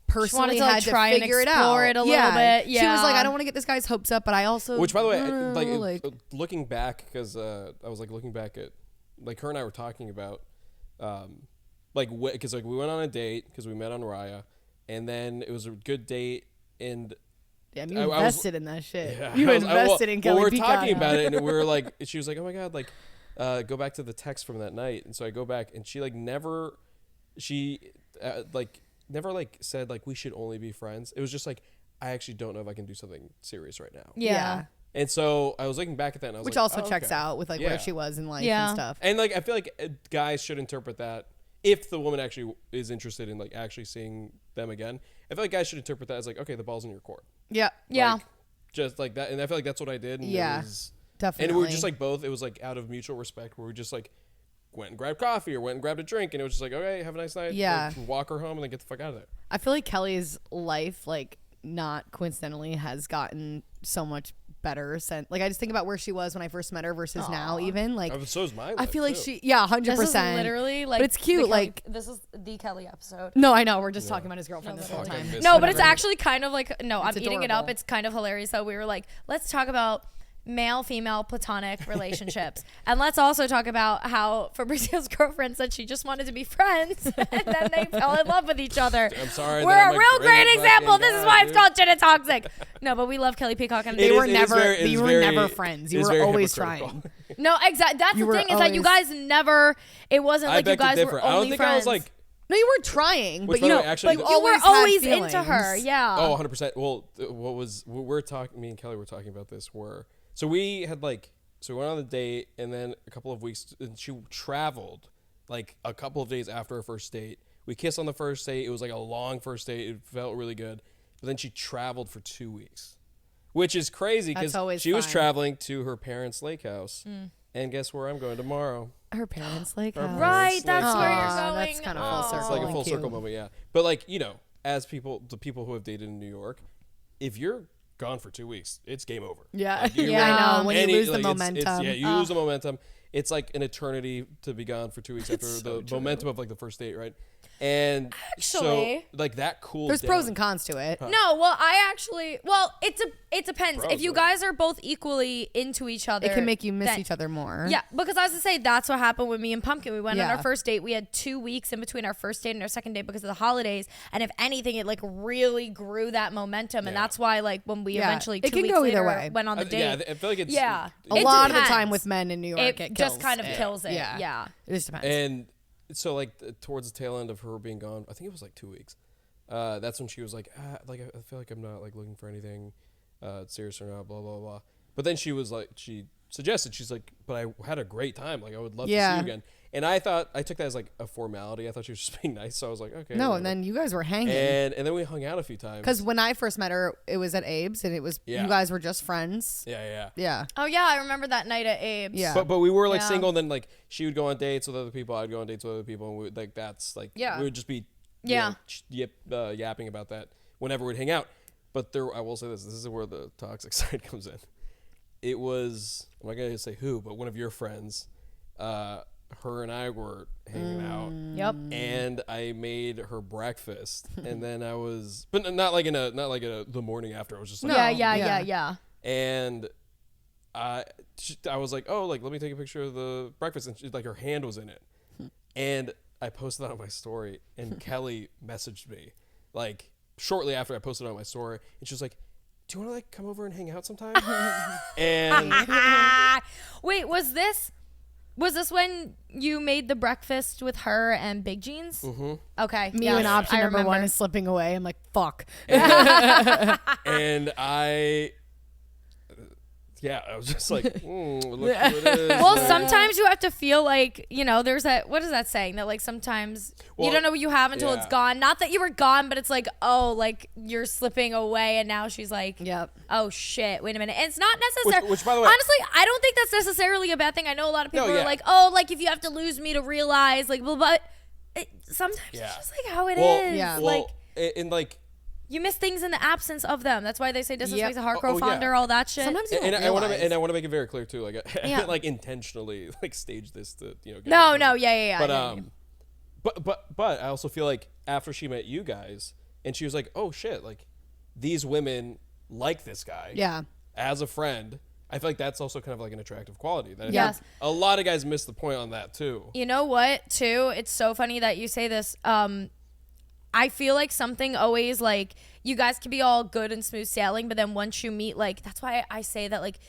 personally had to try figure and explore it a little bit. Yeah. She was like, I don't want to get this guy's hopes up, but I also. Which, by the way, looking back, because I was like looking back at like her and I were talking about, because we went on a date because we met on Raya. And then it was a good date, and you invested in that shit. Yeah, you invested in Kelly Peacock. We were talking about it, and we were like, she was like, "Oh my God, like, go back to the text from that night." And so I go back, and she like never said like we should only be friends. It was just like, I actually don't know if I can do something serious right now. Yeah. And so I was looking back at that, and I was which also checks out with like where she was in life and stuff. And like I feel like guys should interpret that. If the woman actually is interested in like actually seeing them again, I feel like guys should interpret that as like, okay, the ball's in your court. Yeah. Like, just like that. And I feel like that's what I did. And definitely. And we were just like both, it was like out of mutual respect where we just like went and grabbed coffee or went and grabbed a drink. And it was just like, okay, have a nice night. Yeah. Like, walk her home and then get the fuck out of there. I feel like Kelly's life, like not coincidentally, has gotten so much better since. Like I just think about where she was when I first met her versus now. Even like so is my life, I feel like too. 100%. This is literally like, but it's cute. Like this is the Kelly episode. No, I know. We're just talking about his girlfriend this whole time. No, but it's actually kind of like I'm It's eating it adorable. up. It's kind of hilarious. So we were like, let's talk about male female platonic relationships, and let's also talk about how Fabrizio's girlfriend said she just wanted to be friends and then they fell in love with each other. I'm sorry, we're that a I'm real great fucking example. This is guy, why it's dude. called Gin and Toxic. No, but we love Kelly Peacock, and They were It is never. very- it You is were very- never friends. it You is were very always hypocritical. trying. no, exactly. That's You the were thing is that you always- guys never. It wasn't I like you beg to guys were differ. only I don't think friends. I was like. No, you were trying, Which, but you by the know, way, actually, like the- you were had always into feelings. her. Yeah. Oh, 100%. Well, what was we're talking? Me and Kelly were talking about this. So we had so we went on the date, and then a couple of weeks, and she traveled like a couple of days after our first date. We kissed on the first date. It was like a long first date. It felt really good. But then she traveled for 2 weeks, which is crazy because That's always she was fine. traveling to her parents' lake house. And guess where I'm going tomorrow? Her parents like Her us. Right, that's Aw, where you're going. that's kind of full circle. It's like a and full cute. circle moment, yeah. But like, as the people who have dated in New York, if you're gone for 2 weeks, it's game over. Yeah, Like, you yeah, I know. When you lose the it's- momentum. yeah, you lose the momentum. It's like an eternity to be gone for 2 weeks after the momentum of like the first date, right? And Actually- so like that cooled There's down. pros and cons to it. No, well, it depends. Bros, If you right? guys are both equally into each other, It can make you miss then- each other more. Yeah, because I was to say that's what happened with me and Pumpkin. We went on Yeah. our first date. We had 2 weeks in between our first date and our second date because of the holidays. And if anything, it like really grew that momentum, and Yeah. that's why like when we Yeah. eventually It 2 can weeks go either later way. went on the date, Yeah, I feel like it's Yeah. A It lot of the depends. time with men in New York, it it just kills kind of it. kills it. Yeah. It just depends. And so like towards the tail end of her being gone, I think it was like 2 weeks. That's when she was like, like I feel like I'm not like looking for anything serious or not, blah blah blah. But then she was like, she suggested, she's like, but I had a great time. Like I would love to see Yeah. you again. And I took that as like a formality. I thought she was just being nice. So I was like, okay. no, whatever. and then you guys were hanging. and then we hung out a few times. Because when I first met her, it was at Abe's, and it was Yeah. you guys were just friends. yeah. Yeah. Oh yeah, I remember that night at Abe's. Yeah. But we were like Yeah. single, and then like she would go on dates with other people, I'd go on dates with other people, and that's like Yeah. we would just be Yeah. yapping about that whenever we'd hang out. But I will say this is where the toxic side comes in. It was, I'm not gonna say who, but one of your friends, her and I were hanging out, Yep. and I made her breakfast, and then but not like in the morning after. I was just like, No. Yeah. and I was like, oh, like let me take a picture of the breakfast, and like her hand was in it, and I posted that on my story, and Kelly messaged me like shortly after I posted it on my story, and she was like, do you want to like come over and hang out sometime? And Wait, was this when you made the breakfast with her and Big Jeans? Mm-hmm. Okay. Me yes, when option I number one remember. is slipping away. I'm like, fuck. and I was just like, look who it is. Well, sometimes you have to feel like, there's that, what is that saying? That like sometimes you Well, don't know what you have until yeah. it's gone. Not that you were gone, but it's like, oh, like you're slipping away, and now she's like, Yep. oh shit, wait a minute. And it's not necessarily, Which, by the way, honestly, I don't think that's necessarily a bad thing. I know a lot of people No, are yeah. like, oh, like if you have to lose me to realize, like, well, but sometimes Yeah. it's just like how it is. Yeah. well, Like, and like, you miss things in the absence of them. That's why they say distance Yep. makes a heart grow Oh, yeah. fonder, all that shit. Sometimes you don't and I want realize. to make it very clear too. Like I Yeah. didn't like intentionally like stage this to get No, rid no, of it. yeah. But I also feel like after she met you guys, and she was like, oh shit, like these women like this guy. Yeah. As a friend, I feel like that's also kind of like an attractive quality. That I think Yes. a lot of guys miss the point on that too. You know what, too? It's so funny that you say this. I feel like something always like you guys can be all good and smooth sailing, but then once you meet, like, that's why I say that, like,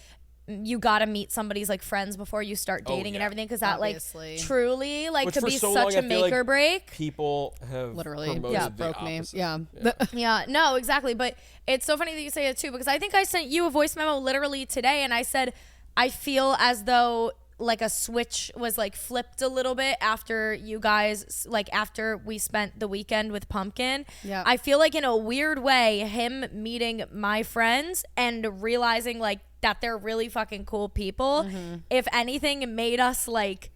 you gotta meet somebody's like friends before you start dating and yeah. everything, because that Obviously. like truly like Which could for be so such long, a I feel make like or break. People have Literally. promoted Yeah. the Broke me. opposite. Yeah. Yeah, no, exactly. But it's so funny that you say it too, because I think I sent you a voice memo literally today, and I said I feel as though like a switch was like flipped a little bit after you guys, like after we spent the weekend with Pumpkin. Yeah. I feel like in a weird way, him meeting my friends and realizing like that they're really fucking cool people, if anything, made us like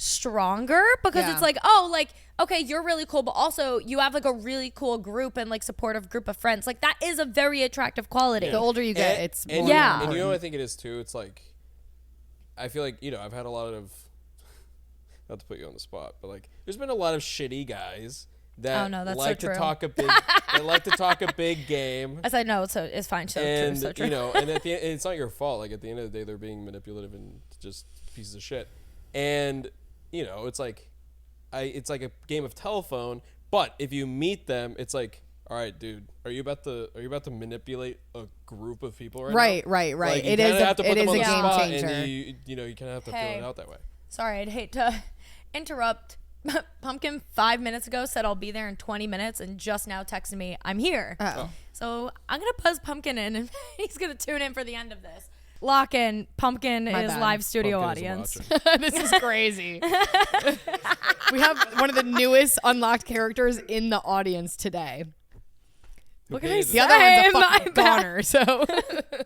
stronger because it's like, oh, like, okay, you're really cool, but also you have like a really cool group and like supportive group of friends. Like that is a very attractive quality. The older you get, it's more yeah. And you know what I think it is too? It's like, I feel like, I've had a lot of, not to put you on the spot, but like, there's been a lot of shitty guys that like to talk a big, they like to talk a big game. I said no, so it's fine. So and true, so true. and at the end, it's not your fault. Like at the end of the day, they're being manipulative and just pieces of shit. And it's like, it's like a game of telephone. But if you meet them, it's like, all right, dude, are you about to manipulate a group of people right now? Right. Like, it is a game changer. And you kind of have to feel it out that way. Sorry, I'd hate to interrupt. Pumpkin 5 minutes ago said I'll be there in 20 minutes and just now texted me I'm here. Oh. So I'm gonna buzz Pumpkin in and he's gonna tune in for the end of this. Lock in. Pumpkin My is bad. live studio Pumpkin audience. This is crazy. We have one of the newest unlocked characters in the audience today. What can I The other say? one's a fucking goner. So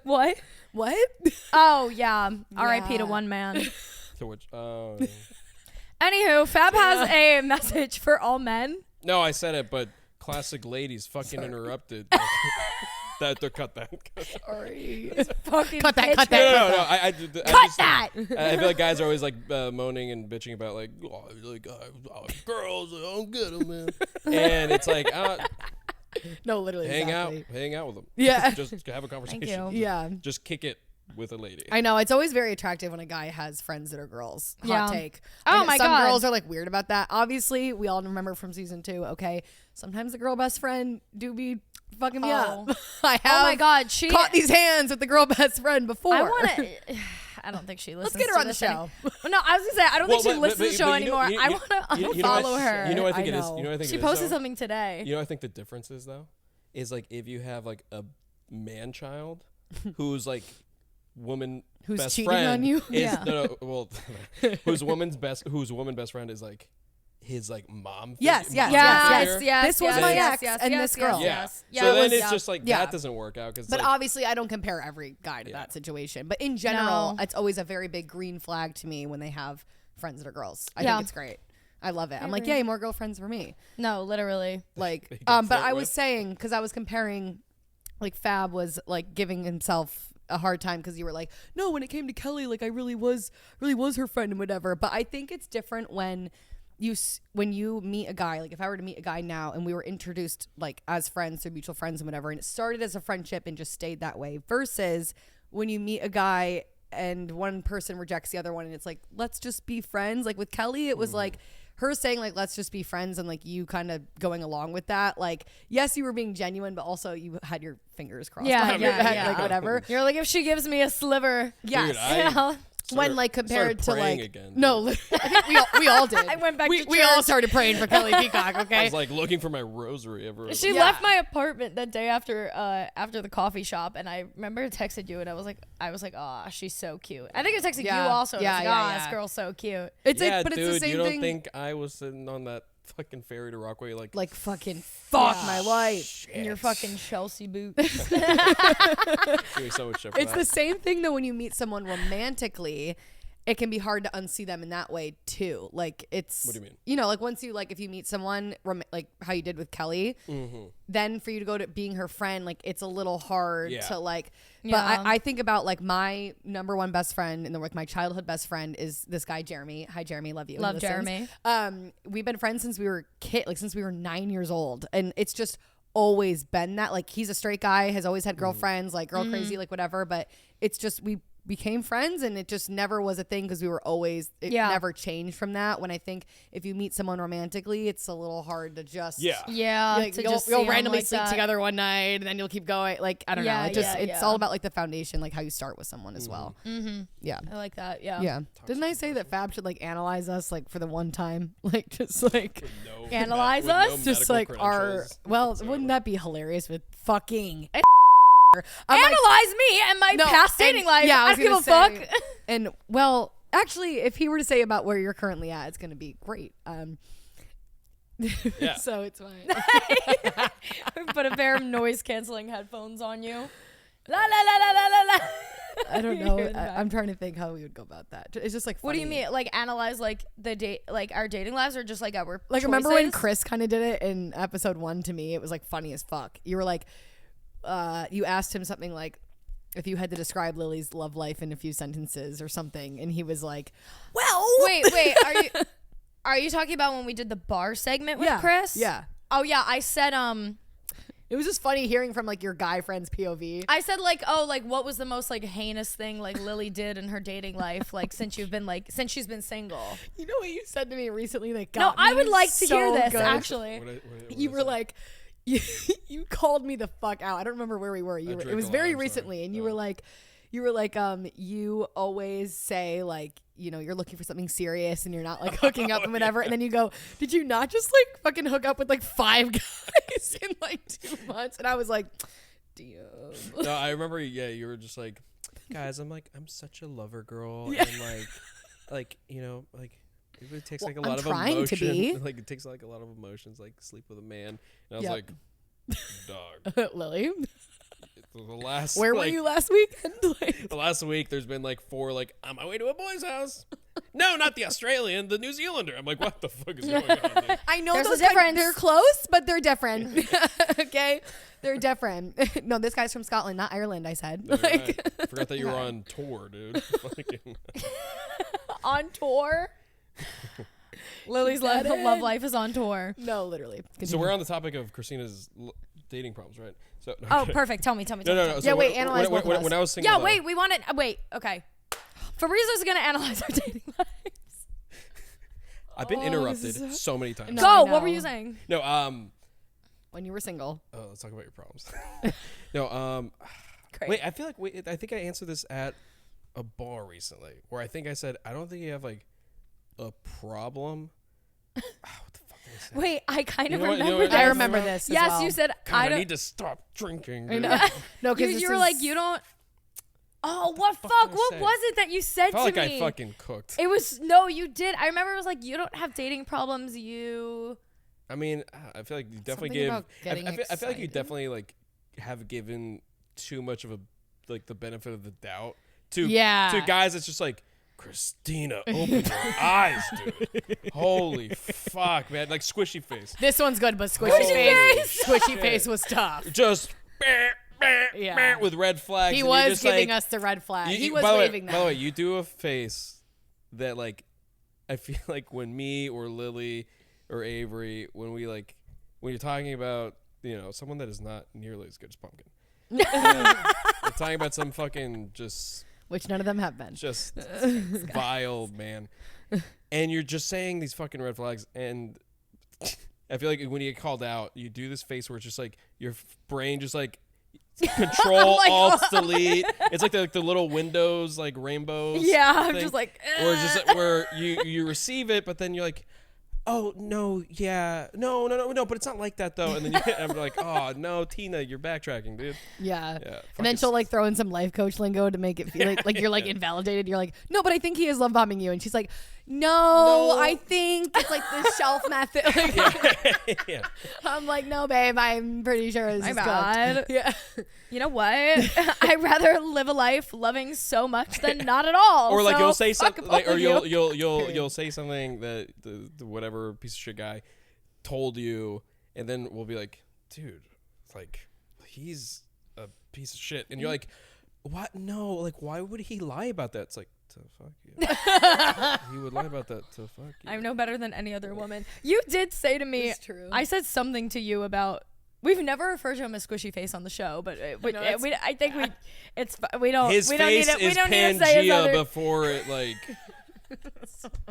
What? what? Oh yeah. R.I.P. to one man. To which, Anywho, Fab has a message for all men. no, I said it, but classic ladies fucking interrupted. That cut that. Sorry. Fucking Cut that, bitch. cut that. No. I Cut that. I feel like guys are always like moaning and bitching about like, girls, I don't get them, man. And it's like, No, literally. hang exactly. out with them. Yeah. Just have a conversation. you. Yeah. Just kick it with a lady. I know. It's always very attractive when a guy has friends that are girls. Hot Yeah. take. Oh And my some God. girls are like weird about that. Obviously, we all remember from season 2, okay? Sometimes the girl best friend do be fucking me up. I have Oh my God, she caught these hands with the girl best friend before. I want to. I don't think she listens. Let's get her to on the this show. No, I was gonna say I don't think she listens to the show anymore. I want to unfollow her. You know what I think I it is? know. You know what I think She it is, posted though? something today. You know what I think the difference is though? Is like if you have like a man child who's like woman Who's best cheating friend on you? is Yeah. no, well whose woman best friend is like his like mom Yes, figure- yes, mom yes, figure. yes. This was my ex and this girl. Yeah. Yeah, So it then was- it's just like Yeah. that doesn't work out because But like, obviously, I don't compare every guy to that situation. But in general, No. it's always a very big green flag to me when they have friends that are girls. I Yeah. think it's great. I love it. I'm like, agree. yay, more girlfriends for me. No, literally. Like, They can but flirt I was with. saying, because I was comparing, like, Fab was like giving himself a hard time because you were like, no, when it came to Kelly, like I really was her friend and whatever. But I think it's different when you meet a guy. Like if I were to meet a guy now and we were introduced like as friends through mutual friends and whatever, and it started as a friendship and just stayed that way, versus when you meet a guy and one person rejects the other one and it's like, let's just be friends. Like with Kelly, it was like her saying like, let's just be friends, and like you kind of going along with that. Like, yes, you were being genuine, but also you had your fingers crossed behind your head, like whatever. You're like, if she gives me a sliver, Yes. Dude, I yeah. When like compared to praying like again, no, I think we all did. I went back we, to we all church. started praying for Kelly Peacock. I Okay, was like looking for my rosary everywhere. She Yeah. left my apartment that day after the coffee shop, and I remember I texted you, and I was like, oh, she's so cute. I think I texted Yeah. you also. Yeah, I was like, yeah, oh, yeah. this girl's so cute. it's yeah, like, but dude, it's the same you don't thing. think I was sitting on that fucking ferry to Rockaway like Fucking fuck my life. In your fucking Chelsea boots. doing so much shit for It's that. the same thing though when you meet someone romantically. It can be hard to unsee them in that way too. Like it's, What do you mean? You know, like once you like if you meet someone like how you did with Kelly, then for you to go to being her friend, like it's a little hard Yeah. to like. But Yeah. I think about like my number one best friend in the work. My childhood best friend is this guy Jeremy. Hi Jeremy, love you. Love He listens. Jeremy. We've been friends since we were since we were 9 years old, and it's just always been that. Like he's a straight guy, has always had girlfriends, like girl crazy, like whatever. But it's just we became friends, and it just never was a thing because we were always never changed from that. When I think if you meet someone romantically, it's a little hard to just Yeah. like to you'll just see you'll 'em randomly like sleep that. together one night and then you'll keep going. Like I don't know. Yeah, It just yeah, it's yeah. all about like the foundation, like how you start with someone as well. Mm-hmm. Yeah. I like that. Yeah. Yeah. Didn't I say that Fab should like analyze us like for the one time? Like just like No Analyze with us? no just medical like our credentials well, whatsoever. wouldn't that be hilarious with fucking Analyze me and my past dating life. Yeah, I was don't give a gonna fuck. say- And well, actually, if he were to say about where you're currently at, it's gonna be great. Yeah. So it's fine. Put a pair of noise canceling headphones on you. La la la la la la la. I don't know. I'm trying to think how we would go about that. It's just like funny. What do you mean? Like analyze like the date, like our dating lives, or just like our like choices? Remember when Chris kind of did it in episode 1 to me? It was like funny as fuck. You were like, you asked him something like, if you had to describe Lily's love life in a few sentences or something, and he was like, well, wait, are you talking about when we did the bar segment with Chris? Yeah. Oh yeah, I said it was just funny hearing from like your guy friend's POV. I said like, oh, like what was the most like heinous thing like Lily did in her dating life, like since she's been single. You know what you said to me recently that got I would like to hear this good? actually. What you were like, you called me the fuck out. I don't remember where we were. It was very recently, and you were like, you always say like, you know, you're looking for something serious and you're not like hooking up and whatever. And then you go, did you not just like fucking hook up with like 5 guys in like 2 months? And I was like, damn. No, I remember. Yeah, you were just like, guys, I'm such a lover girl, Yeah. and like you know, like it takes like a I'm lot of trying emotion. to be. Like it takes like a lot of emotions, like sleep with a man. And I was like, dog, Lily, the last where were you last weekend? The last week, there's been like 4 like on my way to a boy's house. No, not the Australian, the New Zealander. I'm like, what the fuck is going on? Dude? I know There's those a difference. they're close, but they're different. Okay, they're different. No, this guy's from Scotland, not Ireland. I said. Right. Forgot that you were on tour, dude. On tour. Lily's love life is on tour. No, literally. So we're on the topic of Christina's dating problems, right? So Perfect. Tell me. No. Yeah, So wait, analyze both of us. when I was single. Yeah, wait. We want to wait. Okay. Fabrizio's gonna analyze our dating lives. I've been interrupted so many times. No, Go. I What know. were you saying? No, When you were single. Oh, let's talk about your problems. No, Great. wait. I feel like I think I answered this at a bar recently, where I think I said, I don't think you have like a problem. What the fuck did I say? Wait, I kind of You know what- you know remember what- that. I remember this. Yes, as well. you said God, I I don't. need to stop drinking. I Dude. know. No, because You were like, you don't. Oh, what fuck fuck? did I What say? was it that you said I felt to like me? I fucking cooked. It was no, you did. I remember it was like you don't have dating problems. I mean, I feel like you definitely Something give. about getting I feel like you excited. definitely like have given too much of a like the benefit of the doubt to Yeah. guys. It's just like, Christina, open your eyes, dude. Holy fuck, man! Like squishy face. This one's good, but squishy face. Squishy face was tough. Just Yeah. with red flags. He and you're was just giving like, us the red flag. He you- was by the way- waving By the that. way, you do a face that like I feel like when me or Lily or Avery, when you're talking about, you know, someone that is not nearly as good as Pumpkin. You're talking about some fucking Which none of them have been. just vile man, and you're just saying these fucking red flags, and I feel like when you get called out, you do this face where it's just like your brain just like control Like, alt delete. It's like the little Windows like rainbows. Yeah, I'm thing. just like. Or it's just like where you receive it, but then you're like, oh no, yeah, no, but it's not like that though. And then I'm like, oh no, Tina, you're backtracking, dude. Yeah. Yeah, And then she'll like throw in some life coach lingo to make it feel like you're like invalidated. You're like, no, but I think he is love bombing you. And she's like, no, I think it's like the shelf method. Like, Yeah. I'm like, no, babe, I'm pretty sure this My is bad. cooked. Yeah. You know what? I'd rather live a life loving so much than not at all. Or like So you'll say fuck something, both like, or of you. you'll say something that the whatever piece of shit guy told you, and then we'll be like, dude, like he's a piece of shit, and you're like, what? No, like why would he lie about that? It's like, to fuck you. He would lie about that to fuck you. I'm no better than any other woman. You did say to me, It's true. I said something to you about. We've never referred to him as squishy face on the show, but I think we don't. His we don't face need it. We is don't need to say his Pangea other. before it like,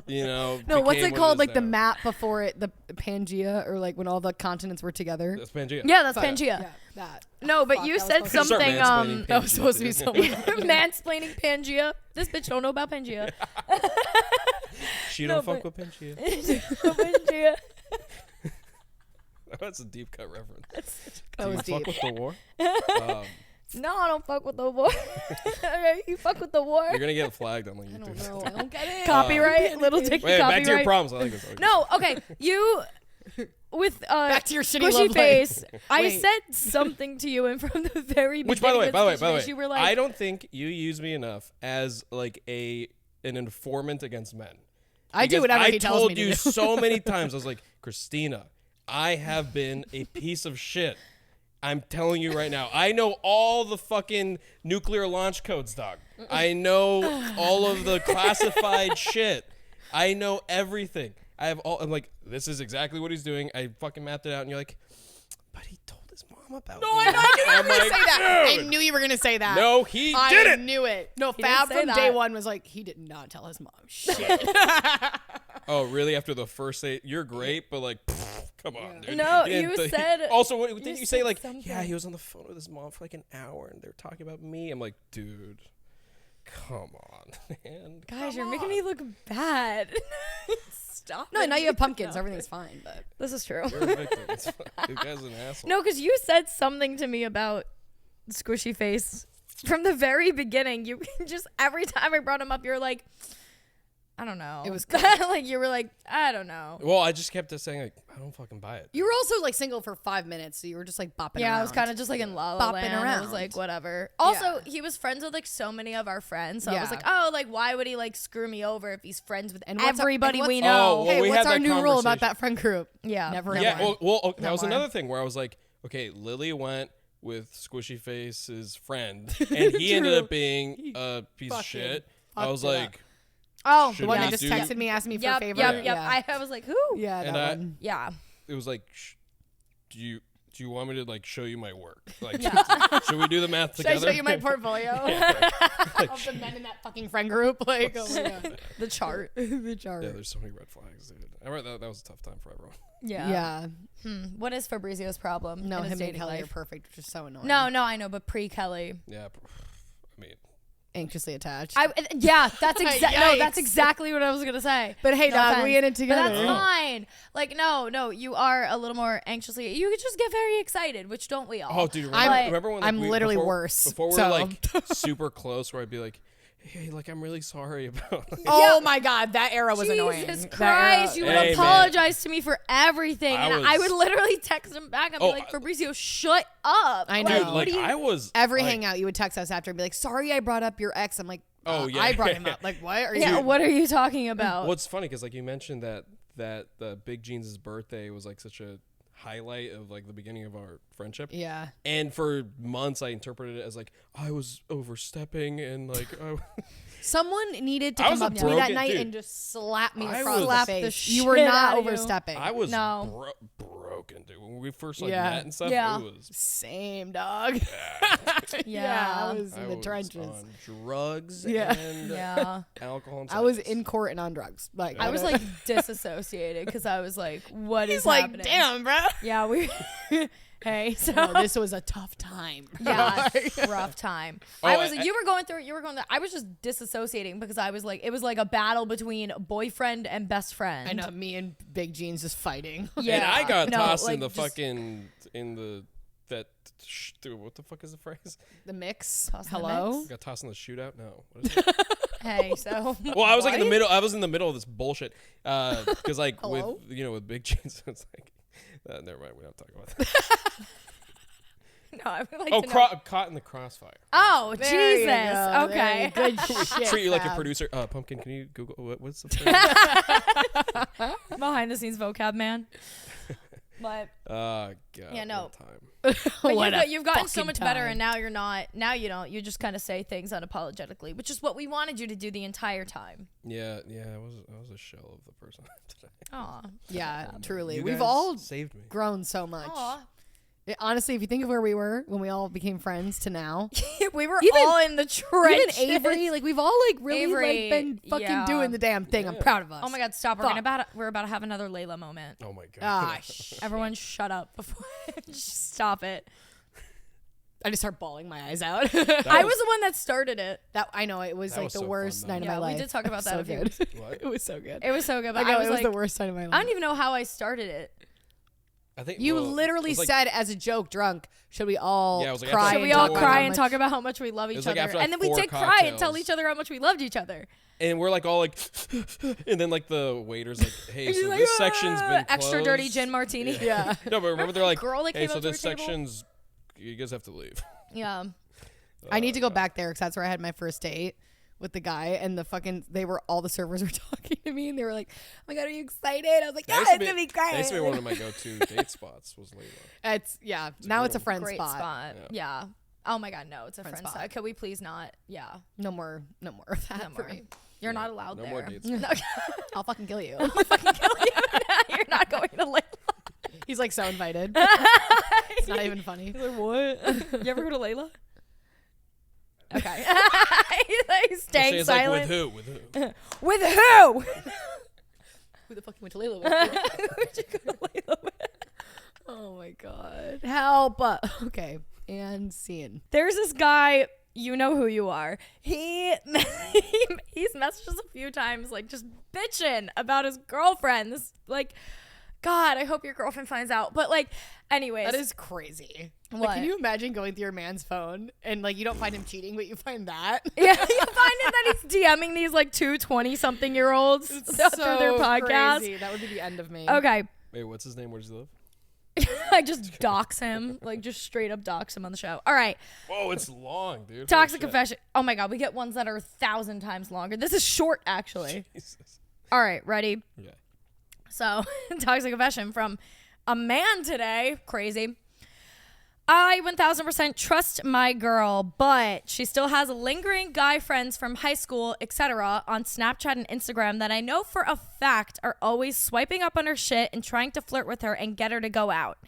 you know. No, what's became it what called? is Like the now. map before it, the Pangea, or like when all the continents were together. That's Pangea. Yeah, that's Fuck. Pangea. Yeah, that. No, but Fuck, you that was said supposed to Start something. mansplaining That was Pangea, supposed to be dude. someone. Mansplaining Pangea. This bitch don't know about Pangea. She No, don't fuck but- with Pangea. Pangea. That's a deep cut reference. That Do was you deep. fuck with the war? No, I don't fuck with the war. You fuck with the war. You're gonna get flagged on like I YouTube. don't know. I don't get it. Copyright. Little ticky Wait, copyright. back to your problems. I like this. No, okay. You with back to your shitty squishy love face. life. I Wait. said something to you, and from the very beginning, Which, by the way, you were like, I don't think you use me enough as like an informant against men. I do whatever he tells me to do. I told you so many times. I was like, Christina, I have been a piece of shit. I'm telling you right now. I know all the fucking nuclear launch codes, dog. I know all of the classified shit. I know everything. I'm like, this is exactly what he's doing. I fucking mapped it out, and you're like, but he told his mom about me. No, I knew you were going to say that. Dude. I knew you were going to say that. No, he didn't. I knew it. No, He Fab didn't say from that. day one was like, he did not tell his mom shit. Oh, really? After the first date, you're great, but like, come on, dude. No, didn't you said- Also, didn't you say said like, something. yeah, he was on the phone with his mom for like an hour, and they're talking about me. I'm like, dude, come on, man. guys, you're making me look bad. Stop. No, it. now you have pumpkins. Stop Everything's it. fine. But This is true. You're a victim. It's fine. The guy's an asshole. No, because you said something to me about squishy face from the very beginning. You just every time I brought him up, you're like, I don't know. It was like you were like, I don't know. Well, I just kept saying like, I don't fucking buy it. you were also like single for 5 minutes, so you were just like bopping around. Yeah, I was kind of just like in La La Bopping Land. I was around. like, whatever. Also, Yeah. he was friends with like so many of our friends. So I was Yeah. like, oh, like why would he like screw me over if he's friends with And what's our- everybody and we what's- know? Oh, well, Hey, we what's had our that new rule about conversation. that friend group? Yeah. Never. No Yeah, more. well, that No was more. another thing where I was like, okay, Lily went with Squishy Face's friend, and he ended True. up being a piece of fucking shit. I fucked was it like, Oh, Should The one we that just do- texted me, asked me for a Yep, favor. yep, yep. Yeah, I was like, who? yeah, that And one. Yeah. it was like, do you want me to like show you my work? Like, Yeah. should we do the math Should I together? show you my portfolio of the men in that fucking friend group? Like, oh my god, The chart. the chart. Yeah, there's so many red flags, dude. I remember that was a tough time for everyone. Yeah. What is Fabrizio's problem? No, in his him and dating Kelly life? are perfect, which is so annoying. No, I know, but pre-Kelly. Yeah, I mean, Anxiously attached. Yeah, that's Yikes. exactly what I was gonna say. But hey, No dog, offense. we in it But together. that's fine. Like, no, you are a little more anxiously. You could just get very excited, which don't we all? oh, dude, I'm- remember when like, I'm literally before, worse, Before we so. were like super close, where I'd be like, hey, like I'm really sorry about. Like, Oh my god, that era was annoying. Jesus That Christ, era- you Hey, would apologize to me for everything. And I would literally text him back and be Oh, like, Fabrizio, shut up. I Like, know. dude, what like do you- I was Every like, hangout, you would text us after and be like, "Sorry, I brought up your ex." I'm like, Oh, yeah. I brought him up." Like, what? Are Yeah, you? what are you talking about? Well, it's funny because like you mentioned that the Big Jeans' birthday was like such a highlight of like the beginning of our friendship. Yeah. And for months, I interpreted it as like I was overstepping and like Someone needed to I was come a up to me that broken night dude. and just slap me I across was- the Slap face. the You were shit not out of you. overstepping. I was No. broken, dude. When we first like Yeah. met and stuff, Yeah. it was Same, dog. Yeah. I was in I the was trenches. on drugs Yeah. and Yeah. alcohol and I was sex. in court and on drugs. Like I was like disassociated because I was like, what is he's like, happening? damn, bro. Yeah, we. Hey, so No, this was a tough time. yeah, rough time. Oh, You were going through. I was just disassociating because I was like, it was like a battle between boyfriend and best friend. I know, me and Big Jeans just fighting. Yeah, And I got no, tossed like, in the just fucking dude, what the fuck is the phrase? The mix. Toss in the Hello? mix? Got tossed in the shootout? No. What is it? Hey, so Well, I was like in the middle. I was in the middle of this bullshit because like Hello? with Big Jeans, it's like never mind. We don't talk about that. no, I would like Oh, to know. caught in the crossfire. Oh, There you Jesus. go. Okay. There you go. Good shit. Treat you like a Fab. producer. Pumpkin, can you Google what's the phrase? Behind the scenes vocab man. But God. Yeah, no. what a time. But What you've a gotten so fucking much better, time. and now you're not. Now you don't. You just kind of say things unapologetically, which is what we wanted you to do the entire time. Yeah. I was a shell of the person I am today. Aw. Yeah, truly. You We've guys all saved me. grown so much. Aw. Honestly, if you think of where we were when we all became friends to now, We were Even- all in the trenches. even Avery, like we've all like really Avery, like been fucking yeah. doing the damn thing. I'm Yeah. proud of us. Oh my God! Stop. Fuck. We're about to have another Layla moment. Oh my god. Ah, shit. Everyone, shut up before. Just stop it. I just start bawling my eyes out. I was the one that started it. that I know it was That like was the so fun, worst though. night of Yeah, my we life. did talk about that So a few good. What? It was so good. It was so good. But I know, I was it was like, the worst night of my life. I don't even know how I started it. I think You well, it literally was like- said as a joke, drunk, should we all Yeah, it was like cry? after So and we all talk about cry how and much- talk about how much we love each was like other, after, like, and then we 4 did cry and tell cocktails. each other how much we loved each other. And we're like all like, and then like the waiter's like, hey, so this section's been closed. Extra dirty gin martini. Yeah. No, but remember they're like, Girl that hey, came so up to this our table. section's, you guys have to leave. Yeah. I need to go back there because that's where I had my first date with the guy, and all the servers were talking to me, and they were like, "Oh my god, are you excited?" I was like, "Yeah, it's gonna be great." That used to be one of my go-to date spots. Was Layla. Now it's a friend Great spot. Yeah. Oh my god, no, it's a friend spot. spot. Could we please not? Yeah. No more of that No for more. me. You're not allowed No there. more dates. No. I'll fucking kill you. You're not going to Layla. He's like so invited. It's not even funny. He's like, what? You ever go to Layla? Okay. He's staying silent. Like, with who? With who? With who? Who the fuck you went to Layla with? Who'd you go to Layla with? Oh my god. Help. Okay. And scene. There's this guy, you know who you are. He's messaged us a few times, like just bitching about his girlfriend. This like, God, I hope your girlfriend finds out. But like, anyways, That is crazy. What? Like, can you imagine going through your man's phone and like you don't find him cheating, but you find that? yeah, you find it that he's DMing these like 20-something-year-olds through their podcast. Crazy. That would be the end of me. Okay, Wait, what's his name? Where does he live? I just dox him, like just straight up dox him on the show. All right, Whoa, it's long, dude. toxic confession. Oh my God, we get ones that are 1,000 times longer. This is short, actually. Jesus. All right, ready? Yeah. So, toxic confession from a man today. Crazy. I 1000% trust my girl, but she still has lingering guy friends from high school, etc. on Snapchat and Instagram that I know for a fact are always swiping up on her shit and trying to flirt with her and get her to go out.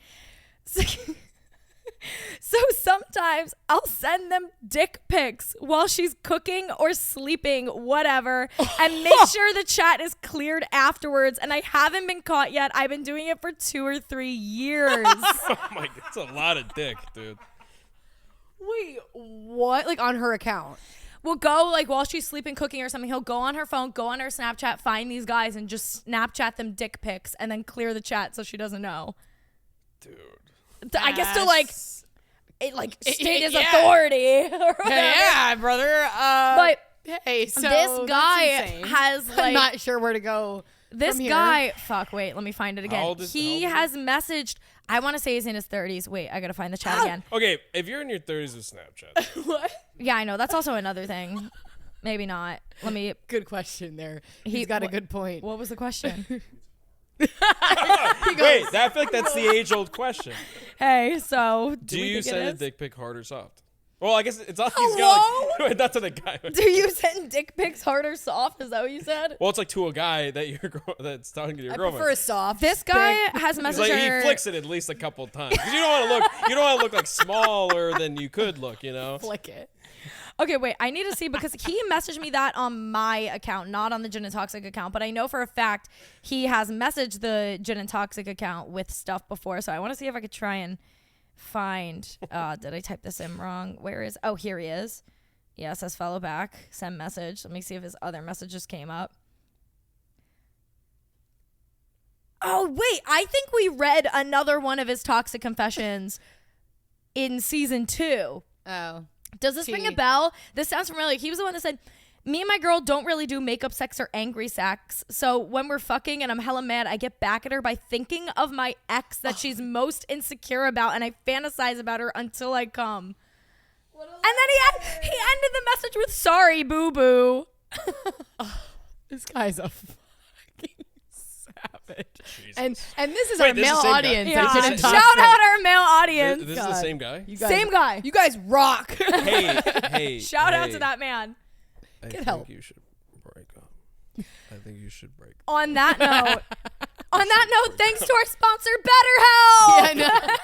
So sometimes I'll send them dick pics while she's cooking or sleeping, whatever, and make sure the chat is cleared afterwards. And I haven't been caught yet. I've been doing it for 2 or 3 years. Oh my god, that's a lot of dick, dude. Wait, what? Like on her account? We'll go like while she's sleeping, cooking or something. He'll go on her phone, go on her Snapchat, find these guys and just Snapchat them dick pics and then clear the chat so she doesn't know. Dude. I guess to like state his authority. Or whatever. Yeah, brother. But hey, so this guy that's insane. has like I'm not sure where to go. this from here. guy. Fuck, wait, let me find it How again. old is- He how old has messaged. I want to say he's in his 30s. Wait, I gotta find the chat again. Okay, if you're in your 30s with Snapchat, What? Yeah, I know that's also another thing. Maybe not. Let me. Good question there. He's got a good point. What was the question? wait, I feel like that's the age-old question. Hey, so Do we you think it send a is? dick pic hard or soft? Well, I guess it's not. He's got like, that's what the guy. Do you send dick pics hard or soft? Is that what you said? Well, it's like to a guy that that's talking to your I girlfriend. prefer a soft. This guy pic. has He's messaged like her. he flicks it at least a couple of times. 'Cause you don't want to look like smaller than you could look. You know. Flick it. Okay, wait. I need to see because he messaged me that on my account, not on the Gin and Toxic account. But I know for a fact he has messaged the Gin and Toxic account with stuff before. So I want to see if I could try and find. Did I type this in wrong? Where is? Oh, here he is. Yeah, it says follow back, send message. Let me see if his other messages came up. Oh, wait. I think we read another one of his toxic confessions in season 2. Oh. Does this ring a bell? This sounds familiar. He was the one that said, me and my girl don't really do makeup sex or angry sex. So when we're fucking and I'm hella mad, I get back at her by thinking of my ex that she's most insecure about, and I fantasize about her until I come. And then he ended the message with, sorry, boo-boo. This guy's a fucking savage. Jesus. And this is Wait, our this is male the same guy? audience. Yeah. that didn't Shout talk to. out our male audience. This is God. the same guy. You guys, Same guy. You guys rock. Hey. Shout out hey, to that man. I Get think help. you should break up. I think you should break up. On that note, thanks to our sponsor, BetterHelp. Yeah, I know.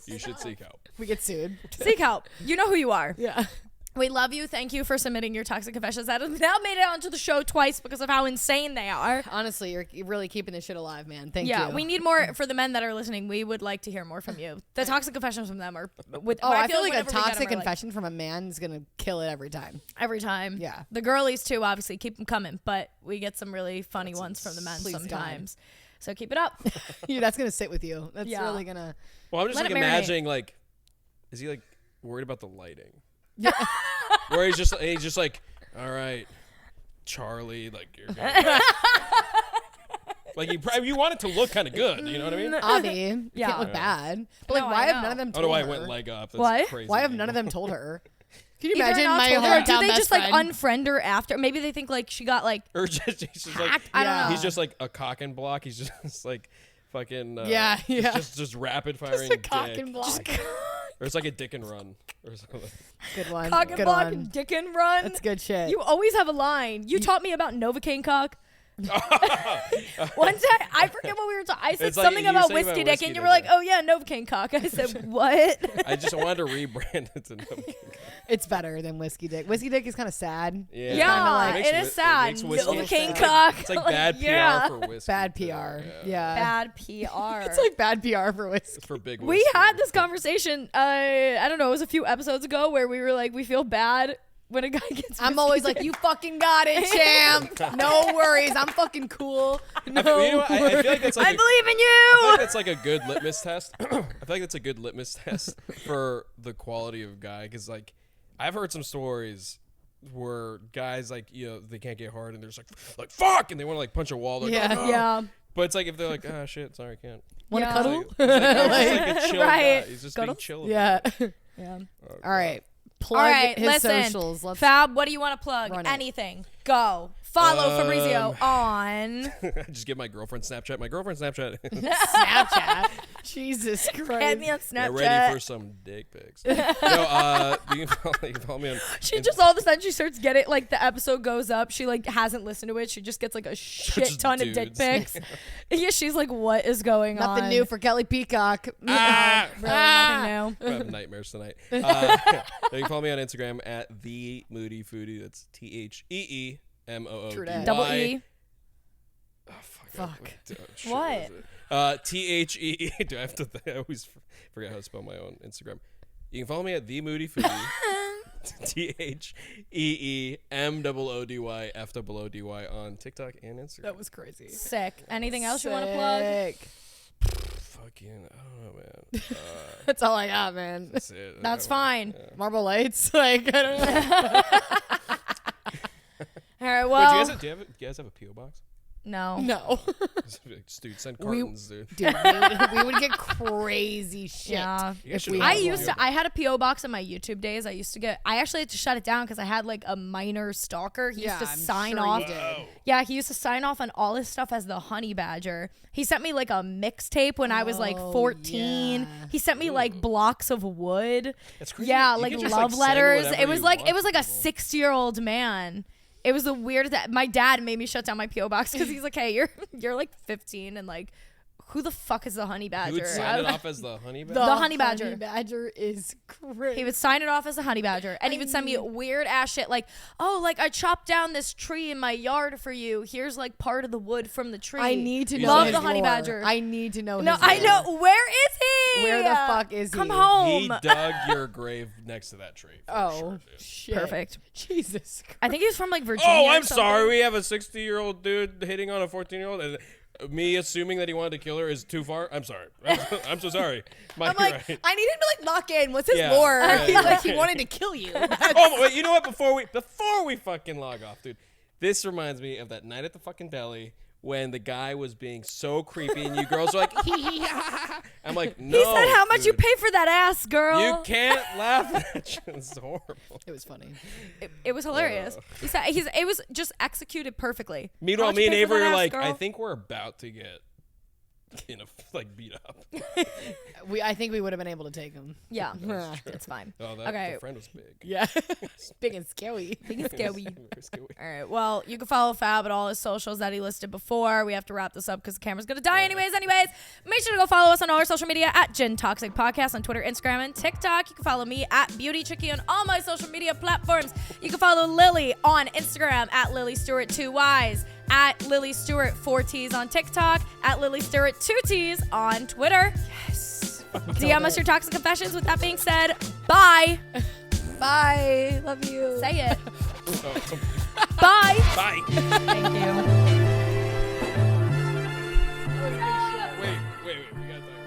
You should seek help. We get sued. Seek help. You know who you are. Yeah. We love you. Thank you for submitting your toxic confessions. That has now made it onto the show twice because of how insane they are. Honestly, you're really keeping this shit alive, man. Thank you. Yeah, we need more for the men that are listening. We would like to hear more from you. The toxic confessions from them are with. Oh, I feel like a whenever we get them, toxic we're like, confession from a man is gonna kill it every time. every time. Yeah. The girlies too, obviously, keep them coming, but we get some really funny ones from the men Please, sometimes. So keep it up. Yeah, that's gonna sit with you. That's Yeah. really gonna. Well, I'm just Let like it marinate. imagining like, is he like worried about the lighting? Where he's just like, all right, Charlie, like you're like you want it to look kind of good, you know what I mean? Avi, yeah, can't look bad. But like, No, why I have know. none of them I told don't know why her? I went leg up. That's What? crazy. Why have none of them told her? Can you Either imagine not my told her, or hometown do they best just like friend? unfriend her after? Maybe they think like she got like Or just he's just like hacked. I don't know. he's just like a cock and block. He's just like fucking Yeah. just rapid firing Just a cock dick. and block. Or it's like a dick and run or something. Good one. Cock and Good block one. and dick and run. That's good shit. You always have a line. You taught me about Novocaine cock. One time, I forget what we were talking. I said It's like something you were about saying whiskey about dick, whiskey and you dick, were like, yeah. "Oh yeah, Novocaine cock." I said, "What?" I just wanted to rebrand it to Novocaine. It's better than whiskey dick. Whiskey dick is kind of sad. Yeah, Yeah, like- it is sad. makes whiskey Novocaine look cock. It's like bad yeah. PR for whiskey. Bad PR. too, Yeah. Bad PR. It's like bad PR for whiskey. For big whiskey. We had this conversation. I don't know. It was a few episodes ago where we were like, we feel bad when a guy gets. I'm whiskey always like, dick. you fucking got it, champ. No worries. I'm fucking cool. No You know what? I feel like that's like I believe in you. I feel like that's like a good litmus test. I feel like that's a good litmus test for the quality of guy, because like I've heard some stories where guys like, you know, they can't get hard and they're just like fuck, and they want to like punch a wall. They're like, Yeah. "Oh, no." Yeah. But it's like if they're like, ah shit, sorry, I can't. Want to Yeah. cuddle? It's like a chill Right. guy. He's just Cuddle? being chill. Yeah. Yeah. All right. Plug All right, his listen. socials. Let's Fab, what do you want to plug? Run it. Anything. Go. Follow Fabrizio on Just give my girlfriend Snapchat. My girlfriend Snapchat. Snapchat. Jesus Add Christ. me on Get Snapchat. ready for some dick pics. You can follow me on. She just all of a sudden she starts getting like the episode goes up. She like hasn't listened to it. She just gets like a shit Just ton of dick dudes. pics. Yeah, she's like, what is going on? Nothing new for Kelly Peacock. Ah! Really, nothing new. I have nightmares tonight. You can follow me on Instagram at the Moody Foodie. That's TheeeMoody. True dat. Double E. Oh, Fuck. Shit, What? THEE. Do I have to? I always forget how to spell my own Instagram. You can follow me at the Moody Foodie. TheeMoodYFOODY on TikTok and Instagram. That was crazy. Sick. Anything else you want to plug? Sick. Fucking, I don't know, man. That's all I got, man. That's it. That's fine. Marble lights. Like, I don't know. All right. Wait, Well, do you guys have a PO box? no. No. Dude, send cartons, dude. Dude, we would get crazy shit. Yeah. You guys If should we have I had a used PO to. I had a PO box in my YouTube days. I actually had to shut it down because I had like a minor stalker. He used to I'm sign sure you off. did. Yeah, he used to sign off on all his stuff as the honey badger. He sent me like a mixtape when I was like Oh, 14. yeah. He sent me like blocks of wood. That's crazy. Yeah, You like can just, love send letters. whatever It was you like want a to people. 60-year-old man. It was the weirdest. My dad made me shut down my PO box because he's like, "Hey, you're like 15 and like, who the fuck is the honey He badger?" would sign it off as the honey badger. The honey badger. Honey badger is crazy. He would sign it off as a honey badger, and he would send me weird ass shit like, "Oh, like I chopped down this tree in my yard for you. Here's like part of the wood from the tree." I need to know Love his the honey lore. badger. I need to know No, his I lore. know. Where is he? Where the fuck is Come he? home. He dug your grave next to that tree. for Oh, sure, dude. shit. Perfect. Jesus Christ. I think he was from like Virginia. Oh, or I'm something. sorry. We have a 60-year-old dude hitting on a 14-year-old, and me assuming that he wanted to kill her is too far. I'm sorry. I'm so sorry. I'm like, right. I need him to like lock in. What's his Yeah. lore? Yeah, He's yeah. like, he wanted to kill you. Oh, wait, you know what? Before we fucking log off, dude, this reminds me of that night at the fucking deli when the guy was being so creepy and you girls were like, hee hee ha ha ha. I'm like, no. He said, "How much you dude. pay for that ass, girl?" You can't laugh at that shit. It's horrible. It was funny. It was hilarious. He said it was just executed perfectly. Meanwhile, How much me you and pay for Avery that are ass, like, girl? I think we're about to get beat up. I think we would have been able to take him. Yeah, it's fine. Oh, that Okay. the friend was big. Yeah. Big and scary. Big and scary. Very scary. All right. Well, you can follow Fab at all his socials that he listed before. We have to wrap this up because the camera's gonna die anyways. Make sure to go follow us on all our social media at Gin Toxic Podcast on Twitter, Instagram, and TikTok. You can follow me at Beauty Chicky on all my social media platforms. You can follow Lily on Instagram at Lily Stewart 2Ys, at Lily Stewart 4Ts on TikTok, at Lily Stewart 2Ts on Twitter. Yes. DM us your toxic confessions. With that being said, bye. Bye. Love you. Say it. Oh, Bye. bye. Thank you. Wait. We gotta talk.